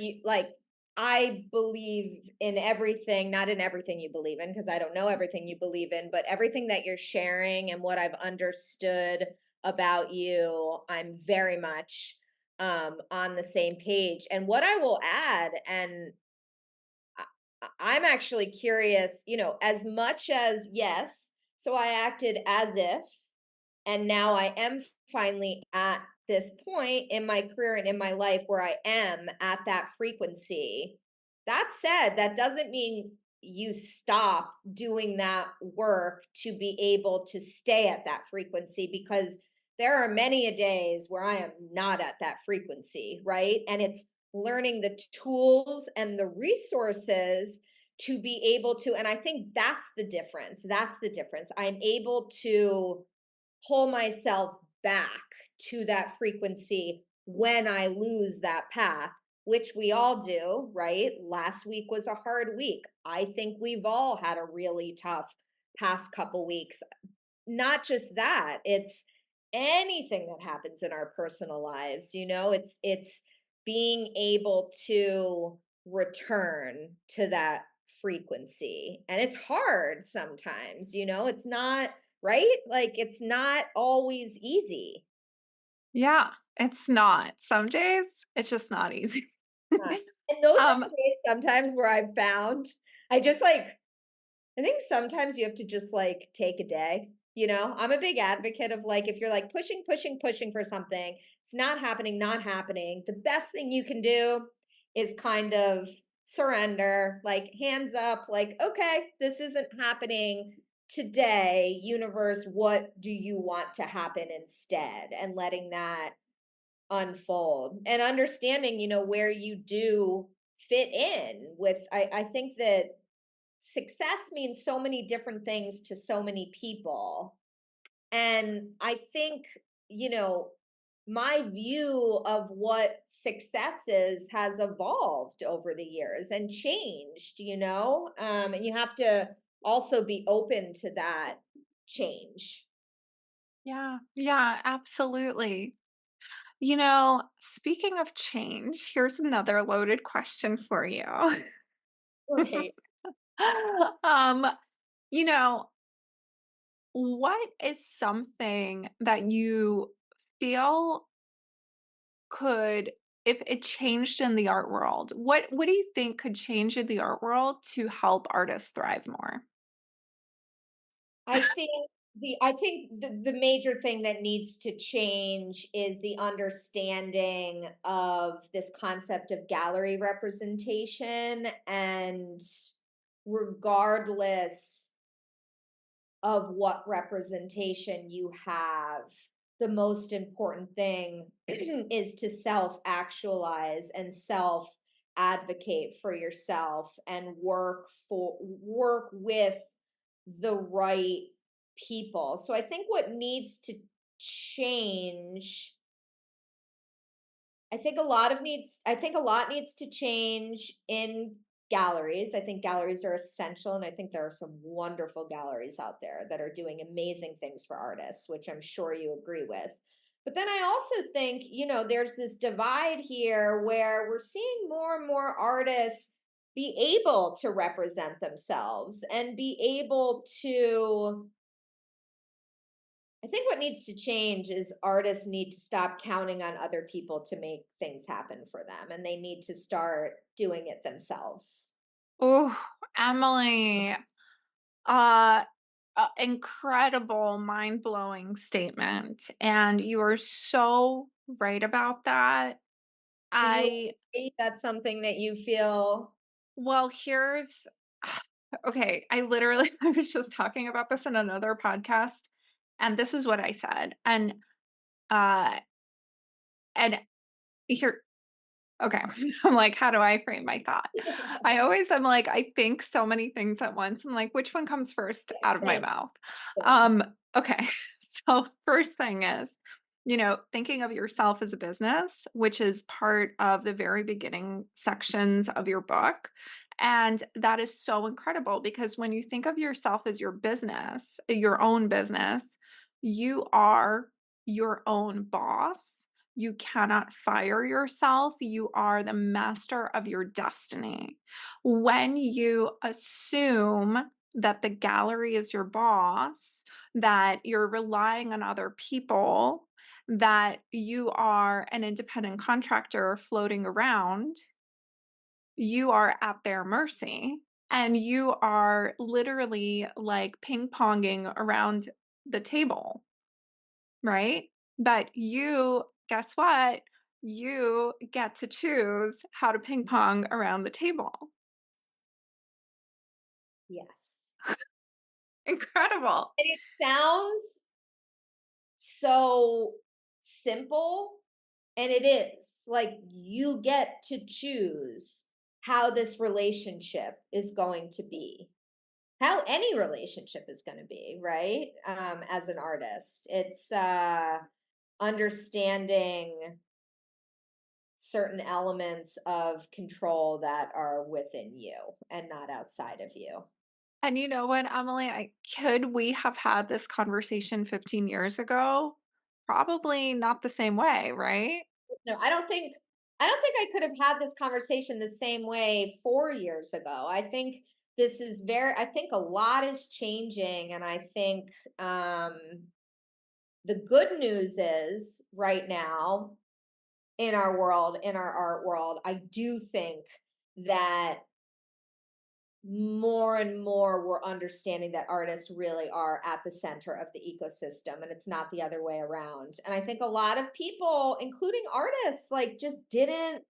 Speaker 3: I believe in everything, not in everything you believe in, because I don't know everything you believe in, but everything that you're sharing and what I've understood about you, I'm very much on the same page. And what I will add, and I'm actually curious, as much as yes, so I acted as if, and now I am finally at this point in my career and in my life where I am at that frequency. That said, that doesn't mean you stop doing that work to be able to stay at that frequency, because there are many a days where I am not at that frequency, right? And it's learning the tools and the resources to be able to, and I think that's the difference. That's the difference. I'm able to pull myself back to that frequency when I lose that path, which we all do, right? Last week was a hard week. I think we've all had a really tough past couple weeks. Not just that, it's anything that happens in our personal lives, it's being able to return to that frequency. And it's hard sometimes, it's not right? Like it's not always easy.
Speaker 2: Yeah, it's not. Some days it's just not easy.
Speaker 3: Yeah. And those are
Speaker 2: um,
Speaker 3: the days sometimes where I've found I just I think sometimes you have to just take a day. I'm a big advocate of if you're pushing, pushing, pushing for something, it's not happening, not happening. The best thing you can do is kind of surrender, hands up, okay, this isn't happening today. Universe, what do you want to happen instead? And letting that unfold and understanding, where you do fit in with, I think that success means so many different things to so many people. And I think, you know, my view of what success is has evolved over the years and changed, and you have to also be open to that change.
Speaker 2: yeah, yeah, absolutely. Speaking of change, here's another loaded question for you.
Speaker 3: Right.
Speaker 2: um, you know, what is something that you feel could, if it changed in the art world, what do you think could change in the art world to help artists thrive more?
Speaker 3: I think the major thing that needs to change is the understanding of this concept of gallery representation, and regardless of what representation you have, the most important thing is to self actualize and self advocate for yourself and work with the right people. So I think what needs to change, I think a lot needs to change in galleries. I think galleries are essential, and I think there are some wonderful galleries out there that are doing amazing things for artists, which I'm sure you agree with. But then I also think, there's this divide here where we're seeing more and more artists be able to represent themselves and be able to. I think what needs to change is artists need to stop counting on other people to make things happen for them, and they need to start doing it themselves.
Speaker 2: Oh, Emily, incredible, mind-blowing statement, and you are so right about that.
Speaker 3: Do you
Speaker 2: I
Speaker 3: agree that's something that you feel?
Speaker 2: Well, here's okay, I literally I was just talking about this in another podcast, and this is what I said, uh, and here okay, I'm like, how do I frame my thought? I always am like, I think so many things at once. I'm like, which one comes first
Speaker 3: Yeah,
Speaker 2: out of my
Speaker 3: same.
Speaker 2: mouth?
Speaker 3: The one.
Speaker 2: Okay. So first thing is, thinking of yourself as a business, which is part of the very beginning sections of your book. And that is so incredible because when you think of yourself as your business, your own business, you are your own boss. You cannot fire yourself. You are the master of your destiny. When you assume that the gallery is your boss, that you're relying on other people, that you are an independent contractor floating around, you are at their mercy. And you are literally like ping ponging around the table, right? But guess what? You get to choose how to ping pong around the table.
Speaker 3: Yes.
Speaker 2: Incredible.
Speaker 3: And it sounds so simple, and it is. Like, you get to choose how this relationship is going to be. How any relationship is going to be, right? As an artist, it's understanding certain elements of control that are within you and not outside of you.
Speaker 2: And you know what, Emily? Could we have had this conversation 15 years ago? Probably not the same way, right?
Speaker 3: No, I don't think I could have had this conversation the same way 4 years ago. I think a lot is changing, and I think the good news is right now in our world, in our art world, I do think that more and more we're understanding that artists really are at the center of the ecosystem, and it's not the other way around. And I think a lot of people, including artists, like, just didn't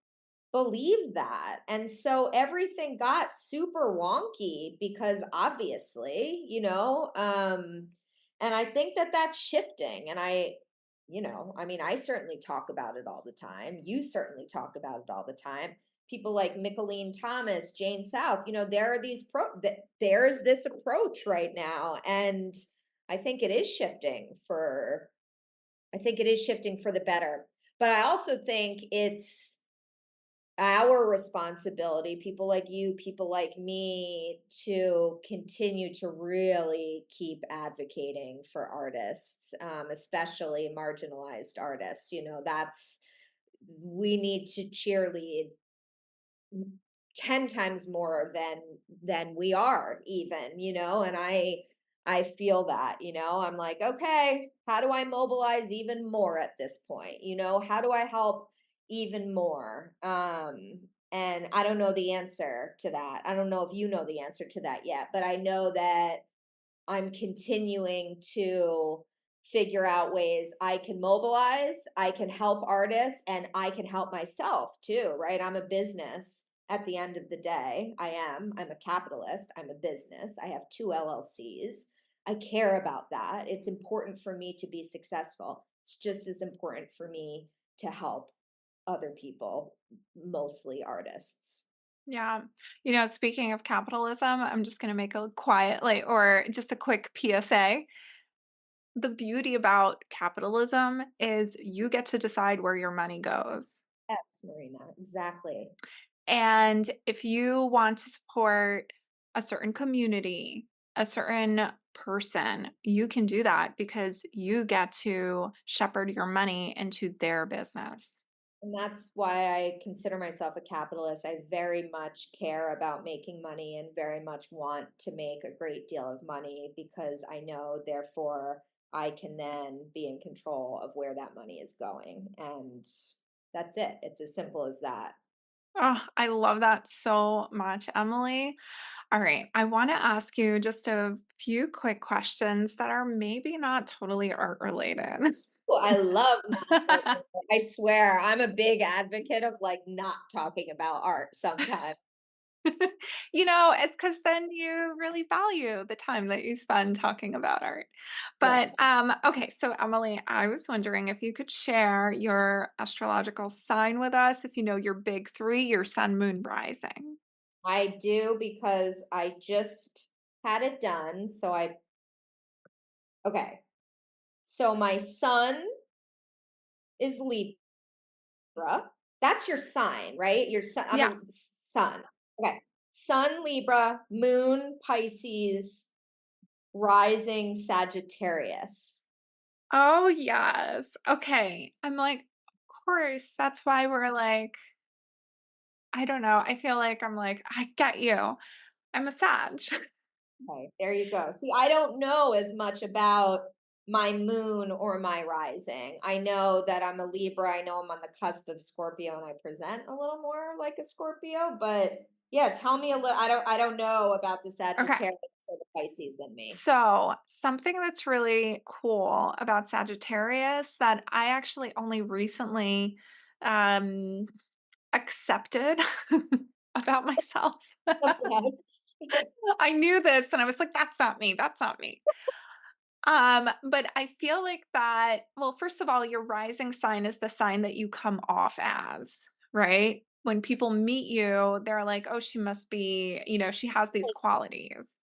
Speaker 3: believe that. And so everything got super wonky because obviously, and I think that that's shifting. And I mean, I certainly talk about it all the time. You certainly talk about it all the time. People like Micheline Thomas, Jane South, there are there's this approach right now. And I think it is shifting for the better. But I also think it's our responsibility, people like you, people like me, to continue to really keep advocating for artists, especially marginalized artists. We need to cheerlead 10 times more than we are even, and I feel that, I'm like, okay, how do I mobilize even more at this point? How do I help even more? And I don't know the answer to that. I don't know if you know the answer to that yet, but I know that I'm continuing to figure out ways I can mobilize, I can help artists, and I can help myself too, right? I'm a business at the end of the day. I'm a capitalist, I'm a business. I have two LLCs. I care about that. It's important for me to be successful. It's just as important for me to help other people, mostly artists.
Speaker 2: Yeah. Speaking of capitalism, I'm just going to make a quiet, or just a quick PSA. The beauty about capitalism is you get to decide where your money goes.
Speaker 3: Yes, Marina, exactly.
Speaker 2: And if you want to support a certain community, a certain person, you can do that because you get to shepherd your money into their business.
Speaker 3: And that's why I consider myself a capitalist. I very much care about making money and very much want to make a great deal of money because I know, therefore, I can then be in control of where that money is going. And that's it. It's as simple as that.
Speaker 2: Oh, I love that so much, Emily. All right. I want to ask you just a few quick questions that are maybe not totally art related.
Speaker 3: Well, I love not. I swear, I'm a big advocate of like not talking about art sometimes.
Speaker 2: It's because then you really value the time that you spend talking about art.
Speaker 3: Yeah,
Speaker 2: But okay, so Emily, I was wondering if you could share your astrological sign with us, if you know your big three, your sun, moon, rising.
Speaker 3: I do because I just had it done. Okay. So my sun is Libra. That's your sign, right? Your sun. I'm
Speaker 2: Yeah.
Speaker 3: a sun. Okay. Sun Libra, moon Pisces, rising Sagittarius.
Speaker 2: Oh, yes. Okay. I'm like, of course, that's why we're like, I don't know. I feel like I'm like, I get you. I'm a Sag.
Speaker 3: Okay, there you go. See, I don't know as much about my moon or my rising. I know that I'm a Libra. I know I'm on the cusp of Scorpio and I present a little more like a Scorpio, but yeah, tell me a little. I don't know about the
Speaker 2: Okay.
Speaker 3: Sagittarius or the Pisces in me.
Speaker 2: So, something that's really cool about Sagittarius that I actually only recently um, accepted about myself.
Speaker 3: Okay.
Speaker 2: I knew this and I was like, that's not me. That's not me. But I feel like that, well, first of all, your rising sign is the sign that you come off as, right? When people meet you, they're like, oh, she must be, she has these qualities.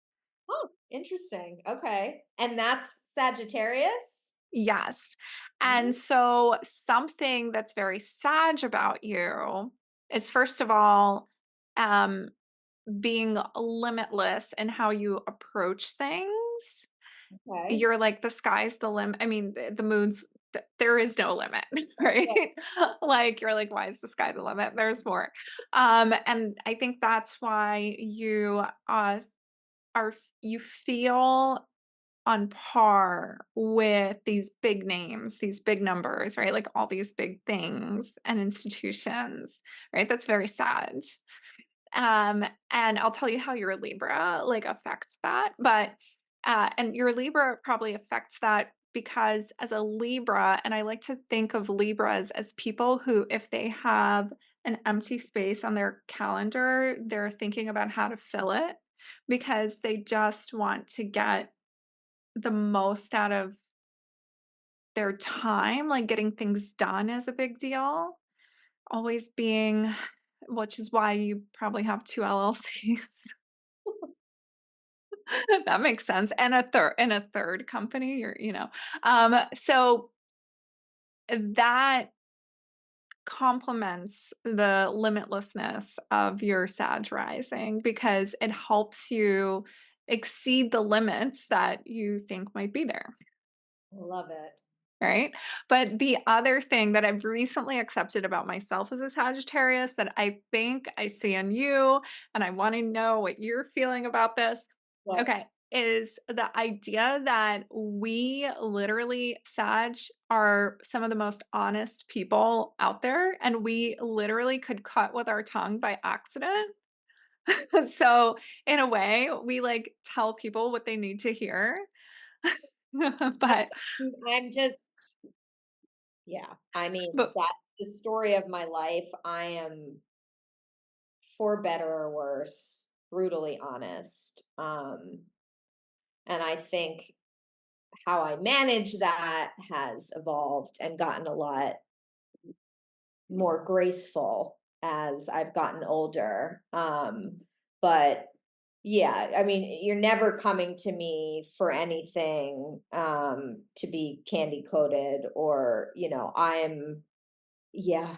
Speaker 3: Oh, interesting. Okay. And that's Sagittarius?
Speaker 2: Yes. And
Speaker 3: Mhm.
Speaker 2: so something that's very sage about you is first of all, um, being limitless in how you approach things.
Speaker 3: Okay.
Speaker 2: You're like the sky's the limit. I mean, the moon's there is no limit, right?
Speaker 3: Yeah.
Speaker 2: Like you're like, why is the sky the limit? There's more. And I think that's why you are you feel on par with these big names, these big numbers, right? Like all these big things and institutions, right? That's very sad. And I'll tell you how your Libra like affects that. But and your Libra probably affects that because as a Libra, and I like to think of Libras as people who, if they have an empty space on their calendar, they're thinking about how to fill it because they just want to get the most out of their time, like getting things done is a big deal. Always being which is why you probably have 2 LLCs. That makes sense. And a third company, so that complements the limitlessness of your Sag rising because it helps you exceed the limits that you think might be there.
Speaker 3: I love it.
Speaker 2: Right. But the other thing that I've recently accepted about myself as a Sagittarius that I think I see in you, and I want to know what you're feeling about this.
Speaker 3: What?
Speaker 2: Okay. is the idea that we literally, Sag, are some of the most honest people out there, and we literally could cut with our tongue by accident. So, in a way, we like tell people what they need to hear. But
Speaker 3: That's I'm just yeah. I mean,
Speaker 2: but
Speaker 3: that's the story of my life. I am, for better or worse, brutally honest. And I think how I manage that has evolved and gotten a lot more graceful as I've gotten older. But yeah, I mean, you're never coming to me for anything to be candy coated or, I'm yeah.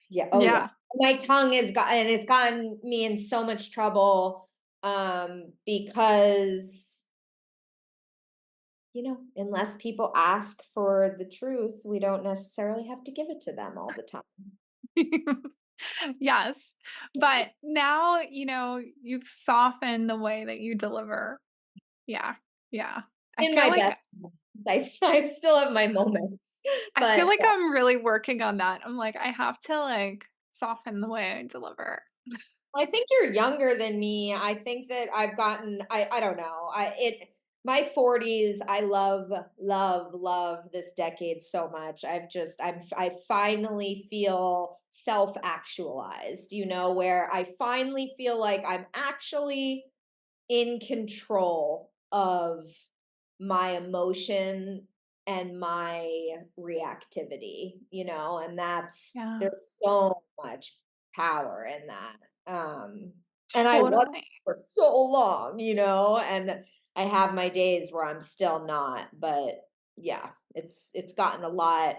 Speaker 3: Yeah. Oh yeah.
Speaker 2: yeah.
Speaker 3: My tongue is got and it's gotten me in so much trouble because unless people ask for the truth, we don't necessarily have to give it to them all the time.
Speaker 2: Yes. But now, you've softened the way that you deliver. Yeah. Yeah. I
Speaker 3: In
Speaker 2: feel
Speaker 3: my
Speaker 2: like
Speaker 3: best moments. I still have my moments,
Speaker 2: I feel
Speaker 3: but
Speaker 2: like I'm really working on that. I'm like, I have to like soften the way I deliver.
Speaker 3: I think you're younger than me. I think that I've gotten I don't know. My 40s, I love love this decade so much. I finally feel self-actualized, where I finally feel like I'm actually in control of my emotion and my reactivity, and
Speaker 2: Yeah.
Speaker 3: there's so much power in that. And I was
Speaker 2: Totally.
Speaker 3: for so long, and I have my days where I'm still not, but yeah, it's gotten a lot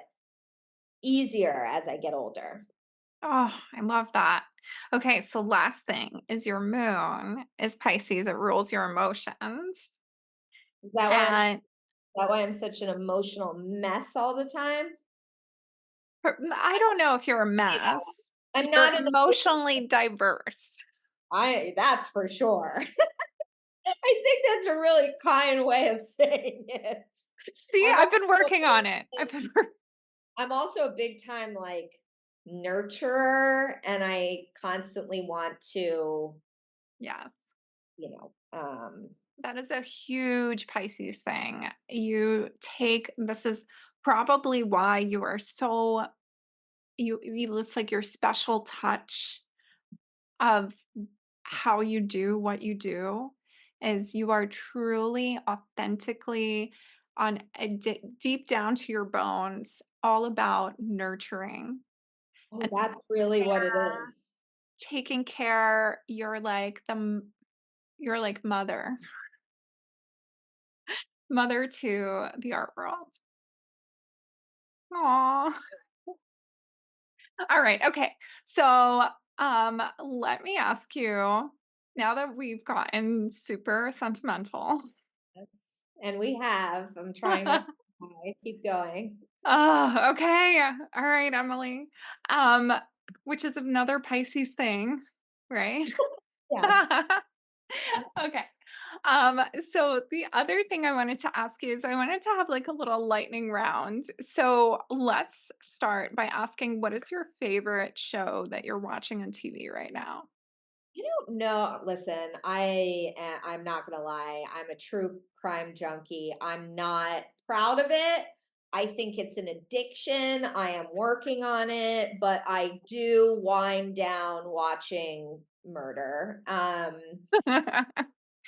Speaker 3: easier as I get older.
Speaker 2: Oh, I love that. Okay, so last thing is your moon is Pisces. It rules your emotions.
Speaker 3: Is that why I'm
Speaker 2: And
Speaker 3: such an emotional mess all the time?
Speaker 2: I don't know if you're a
Speaker 3: Say that.
Speaker 2: mess.
Speaker 3: I'm
Speaker 2: You're
Speaker 3: not an
Speaker 2: emotionally diverse.
Speaker 3: that's for sure. I think that's a really kind way of saying it.
Speaker 2: See,
Speaker 3: I'm
Speaker 2: I've been
Speaker 3: also a
Speaker 2: working on it.
Speaker 3: big I'm also a big time like nurturer, and I constantly want to,
Speaker 2: Yes.
Speaker 3: you know, um
Speaker 2: That is a huge Pisces thing. This is probably why you are so it's like your special touch of how you do what you do is you are truly authentically deep down to your bones all about nurturing
Speaker 3: oh,
Speaker 2: and
Speaker 3: that's really what it is.
Speaker 2: taking care. You're like mother to the art world. Aw. All right. Okay. So, let me ask you, now that we've gotten super sentimental.
Speaker 3: Yes. And we have. I'm trying not to cry. Keep going.
Speaker 2: Oh, okay. All right, Emily. Um, which is another Pisces thing, right?
Speaker 3: Yes.
Speaker 2: Okay. So the other thing I wanted to ask you is I wanted to have like a little lightning round. So let's start by asking what is your favorite show that you're watching on TV right now?
Speaker 3: I don't know. Listen, I'm not gonna lie. I'm a true crime junkie. I'm not proud of it. I think it's an addiction. I am working on it, but I do wind down watching murder.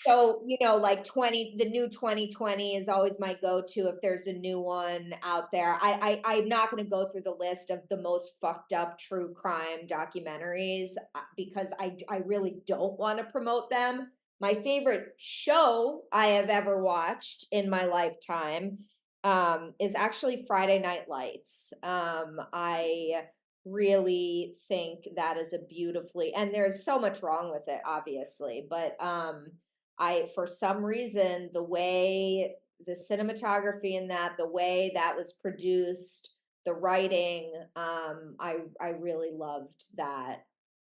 Speaker 3: So, like the new 2020 is always my go-to if there's a new one out there. I'm not going to go through the list of the most fucked up true crime documentaries because I really don't want to promote them. My favorite show I have ever watched in my lifetime is actually Friday Night Lights. I really think that is a beautifully, and there's so much wrong with it, obviously, but for some reason, the cinematography in that, the way that was produced, the writing, I really loved that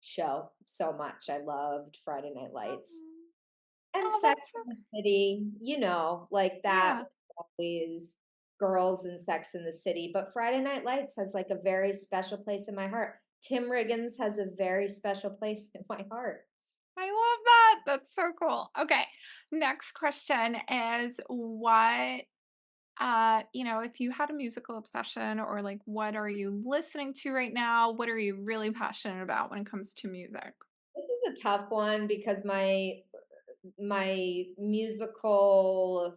Speaker 3: show so much. I loved Friday Night Lights. And
Speaker 2: Oh,
Speaker 3: Sex
Speaker 2: that's so,
Speaker 3: in the City, like that
Speaker 2: yeah.
Speaker 3: was always girls in Sex in the City. But Friday Night Lights has like a very special place in my heart. Tim Riggins has a very special place in my heart.
Speaker 2: I love that. That's so cool. Okay. Next question is what if you had a musical obsession or like what are you listening to right now? What are you really passionate about when it comes to music?
Speaker 3: This is a tough one because my musical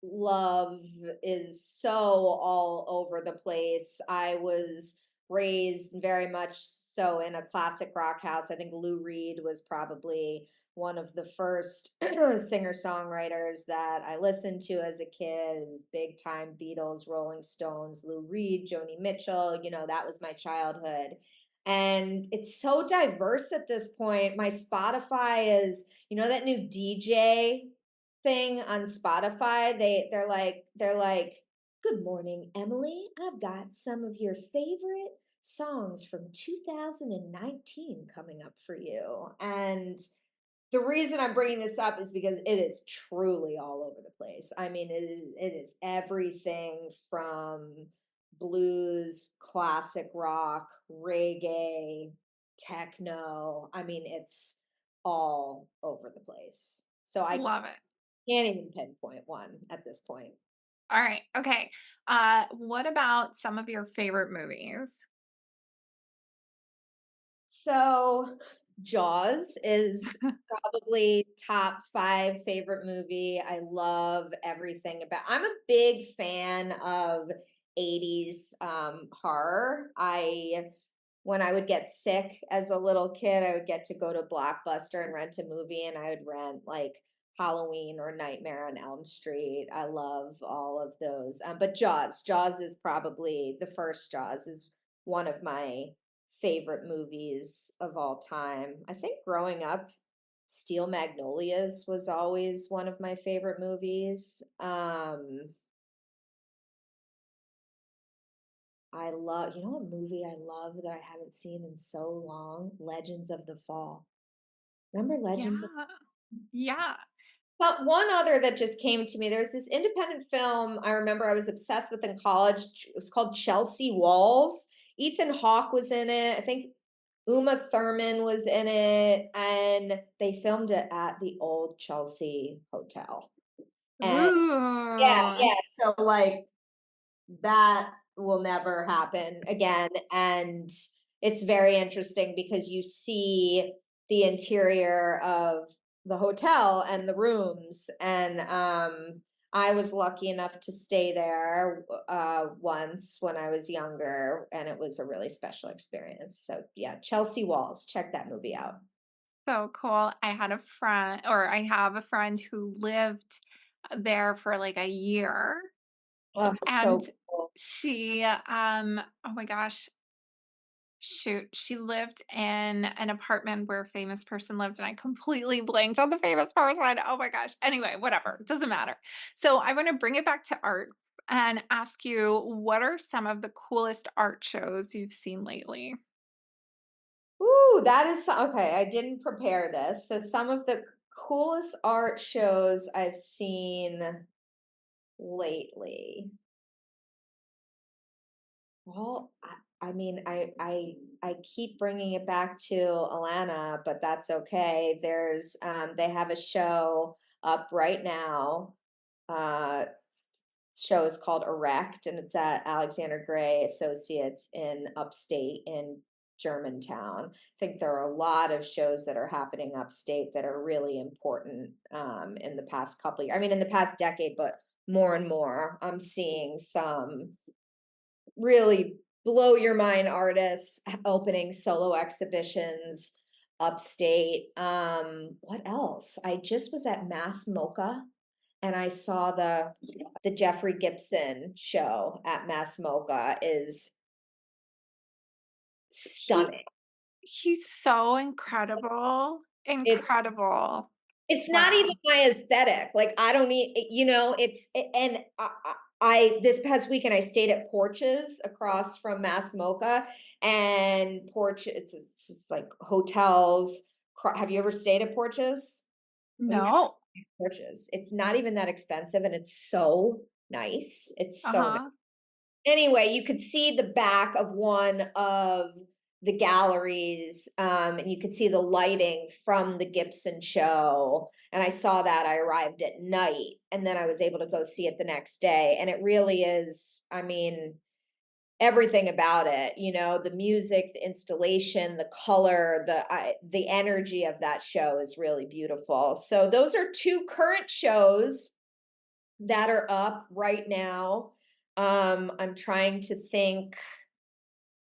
Speaker 3: love is so all over the place. I was raised very much so in a classic rock house. I think Lou Reed was probably one of the first singer songwriters that I listened to as a kid. It was big time Beatles, Rolling Stones, Lou Reed, Joni Mitchell. That was my childhood. And it's so diverse at this point. My Spotify is, that new DJ thing on Spotify. They're like, "Good morning, Emily. I've got some of your favorite songs from 2019 coming up for you." And the reason I'm bringing this up is because it is truly all over the place. I mean, it is everything from blues, classic rock, reggae, techno. I mean, it's all over the place. So I
Speaker 2: Love it.
Speaker 3: can't even pinpoint one at this point.
Speaker 2: All right. Okay. What about some of your favorite movies?
Speaker 3: So, Jaws is probably top 5 favorite movie. I love everything about I'm a big fan of 80s, horror. When I would get sick as a little kid, I would get to go to Blockbuster and rent a movie, and I would rent, like, Halloween or Nightmare on Elm Street. I love all of those, but Jaws is probably the first Jaws is one of my favorite movies of all time. I think growing up, Steel Magnolias was always one of my favorite movies. I love, a movie I love that I haven't seen in so long? Legends of the Fall. Remember Legends of
Speaker 2: Yeah. Yeah.
Speaker 3: But one other that just came to me, there's this independent film I remember I was obsessed with in college. It was called Chelsea Walls. Ethan Hawke was in it. I think Uma Thurman was in it, and they filmed it at the old Chelsea Hotel. And yeah,
Speaker 2: Ooh.
Speaker 3: yeah. So like that will never happen again. And it's very interesting because you see the interior of the hotel and the rooms. And I was lucky enough to stay there once when I was younger, and it was a really special experience. So, yeah, Chelsea Walls, check that movie out.
Speaker 2: So cool. I have a friend who lived there for like a year.
Speaker 3: Oh,
Speaker 2: And
Speaker 3: so cool.
Speaker 2: oh my gosh, shoot, she lived in an apartment where a famous person lived, and I completely blanked on the famous person. Oh my gosh. Anyway, whatever, it doesn't matter. So I want to bring it back to art and ask you, what are some of the coolest art shows you've seen lately?
Speaker 3: Ooh, that is okay. I didn't prepare this. So some of the coolest art shows I've seen lately. Well, I mean, I keep bringing it back to Alana, but that's okay. They have a show up right now. Uh, Show is called Erect, and it's at Alexander Gray Associates in upstate in Germantown. I think there are a lot of shows that are happening upstate that are really important in the past couple of years. I mean, in the past decade, but more and more, I'm seeing some really blow your mind artists opening solo exhibitions upstate. What else? I just was at Mass Mocha and I saw the Jeffrey Gibson show at Mass Mocha is
Speaker 2: He
Speaker 3: stunning.
Speaker 2: he's so incredible.
Speaker 3: It
Speaker 2: Incredible.
Speaker 3: It's not even
Speaker 2: Wow.
Speaker 3: my aesthetic. Like I don't need, and I this past weekend I stayed at Porches across from Mass Mocha, and Porch it's like hotels. Have you ever stayed at Porches? Well, you have
Speaker 2: No.
Speaker 3: purchase. It's not even that expensive and it's so nice. It's so nice.
Speaker 2: Uh-huh.
Speaker 3: Anyway, you could see the back of one of the galleries, and you could see the lighting from the Gibson show. And I saw that. I arrived at night, and then I was able to go see it the next day. And it really is, I mean, everything about it, the music, the installation, the color, the energy of that show is really beautiful. So those are two current shows that are up right now. I'm trying to think.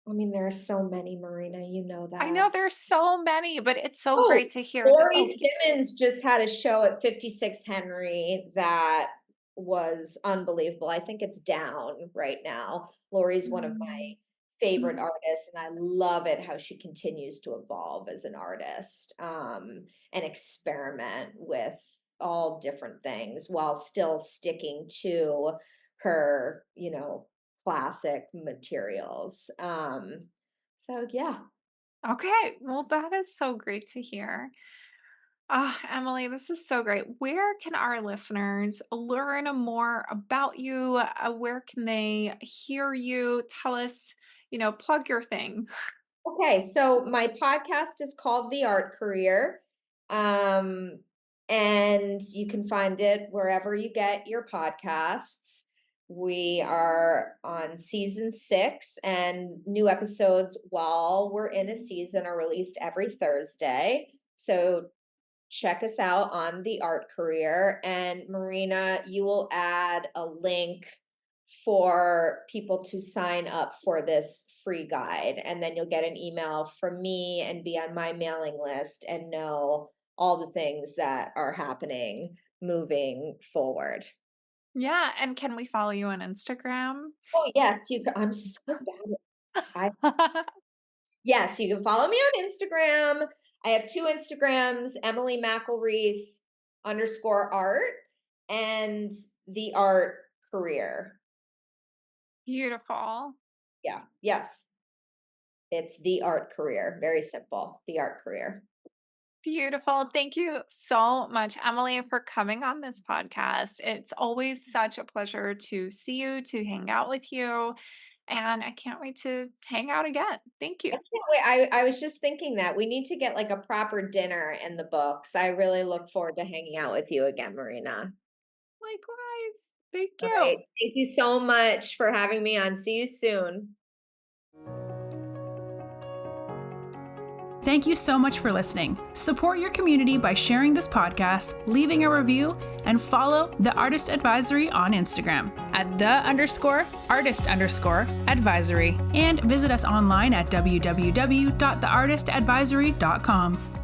Speaker 3: I mean, there are so many, Marina, you know
Speaker 2: I
Speaker 3: that.
Speaker 2: know there's so many, but it's so
Speaker 3: Oh,
Speaker 2: great to hear that.
Speaker 3: Lori
Speaker 2: Oh,
Speaker 3: Simmons just had a show at 56 Henry that was unbelievable. I think it's down right now. Lori's one of my
Speaker 2: mm,
Speaker 3: favorite
Speaker 2: mhm.
Speaker 3: artists, and I love it how she continues to evolve as an artist, and experiment with all different things while still sticking to her, classic materials. So yeah.
Speaker 2: Okay, well, that is so great to hear. Ah, Emily, this is so great. Where can our listeners learn more about you? Where can they hear you? Tell us, plug your thing.
Speaker 3: Okay, so my podcast is called The Art Career. Um, and you can find it wherever you get your podcasts. We are on season 6, and new episodes while we're in a season are released every Thursday. So check us out on The Art Career. And Marina, you will add a link for people to sign up for this free guide. And then you'll get an email from me and be on my mailing list and know all the things that are happening moving forward.
Speaker 2: Yeah, and can we follow you on Instagram?
Speaker 3: Oh, yes, you can. I'm so bad at Yes, you can follow me on Instagram. I have 2 Instagrams, Emily McElwreath _art and The Art Career.
Speaker 2: Beautiful.
Speaker 3: Yeah. Yes. It's The Art Career. Very simple. The Art Career.
Speaker 2: Beautiful. Thank you so much, Emily, for coming on this podcast. It's always such a pleasure to see you, to hang out with you, and I can't wait to hang out again. Thank
Speaker 3: I
Speaker 2: you.
Speaker 3: can't wait. I was just thinking that we need to get like a proper dinner in the books. I really look forward to hanging out with you again, Marina.
Speaker 2: Likewise. Thank
Speaker 3: All right.
Speaker 2: you.
Speaker 3: Thank you so much for having me on. See you soon.
Speaker 1: Thank you so much for listening. Support your community by sharing this podcast, leaving a review, and follow The Artist Advisory on Instagram at @the_artist_advisory, and visit us online at www.theartistadvisory.com.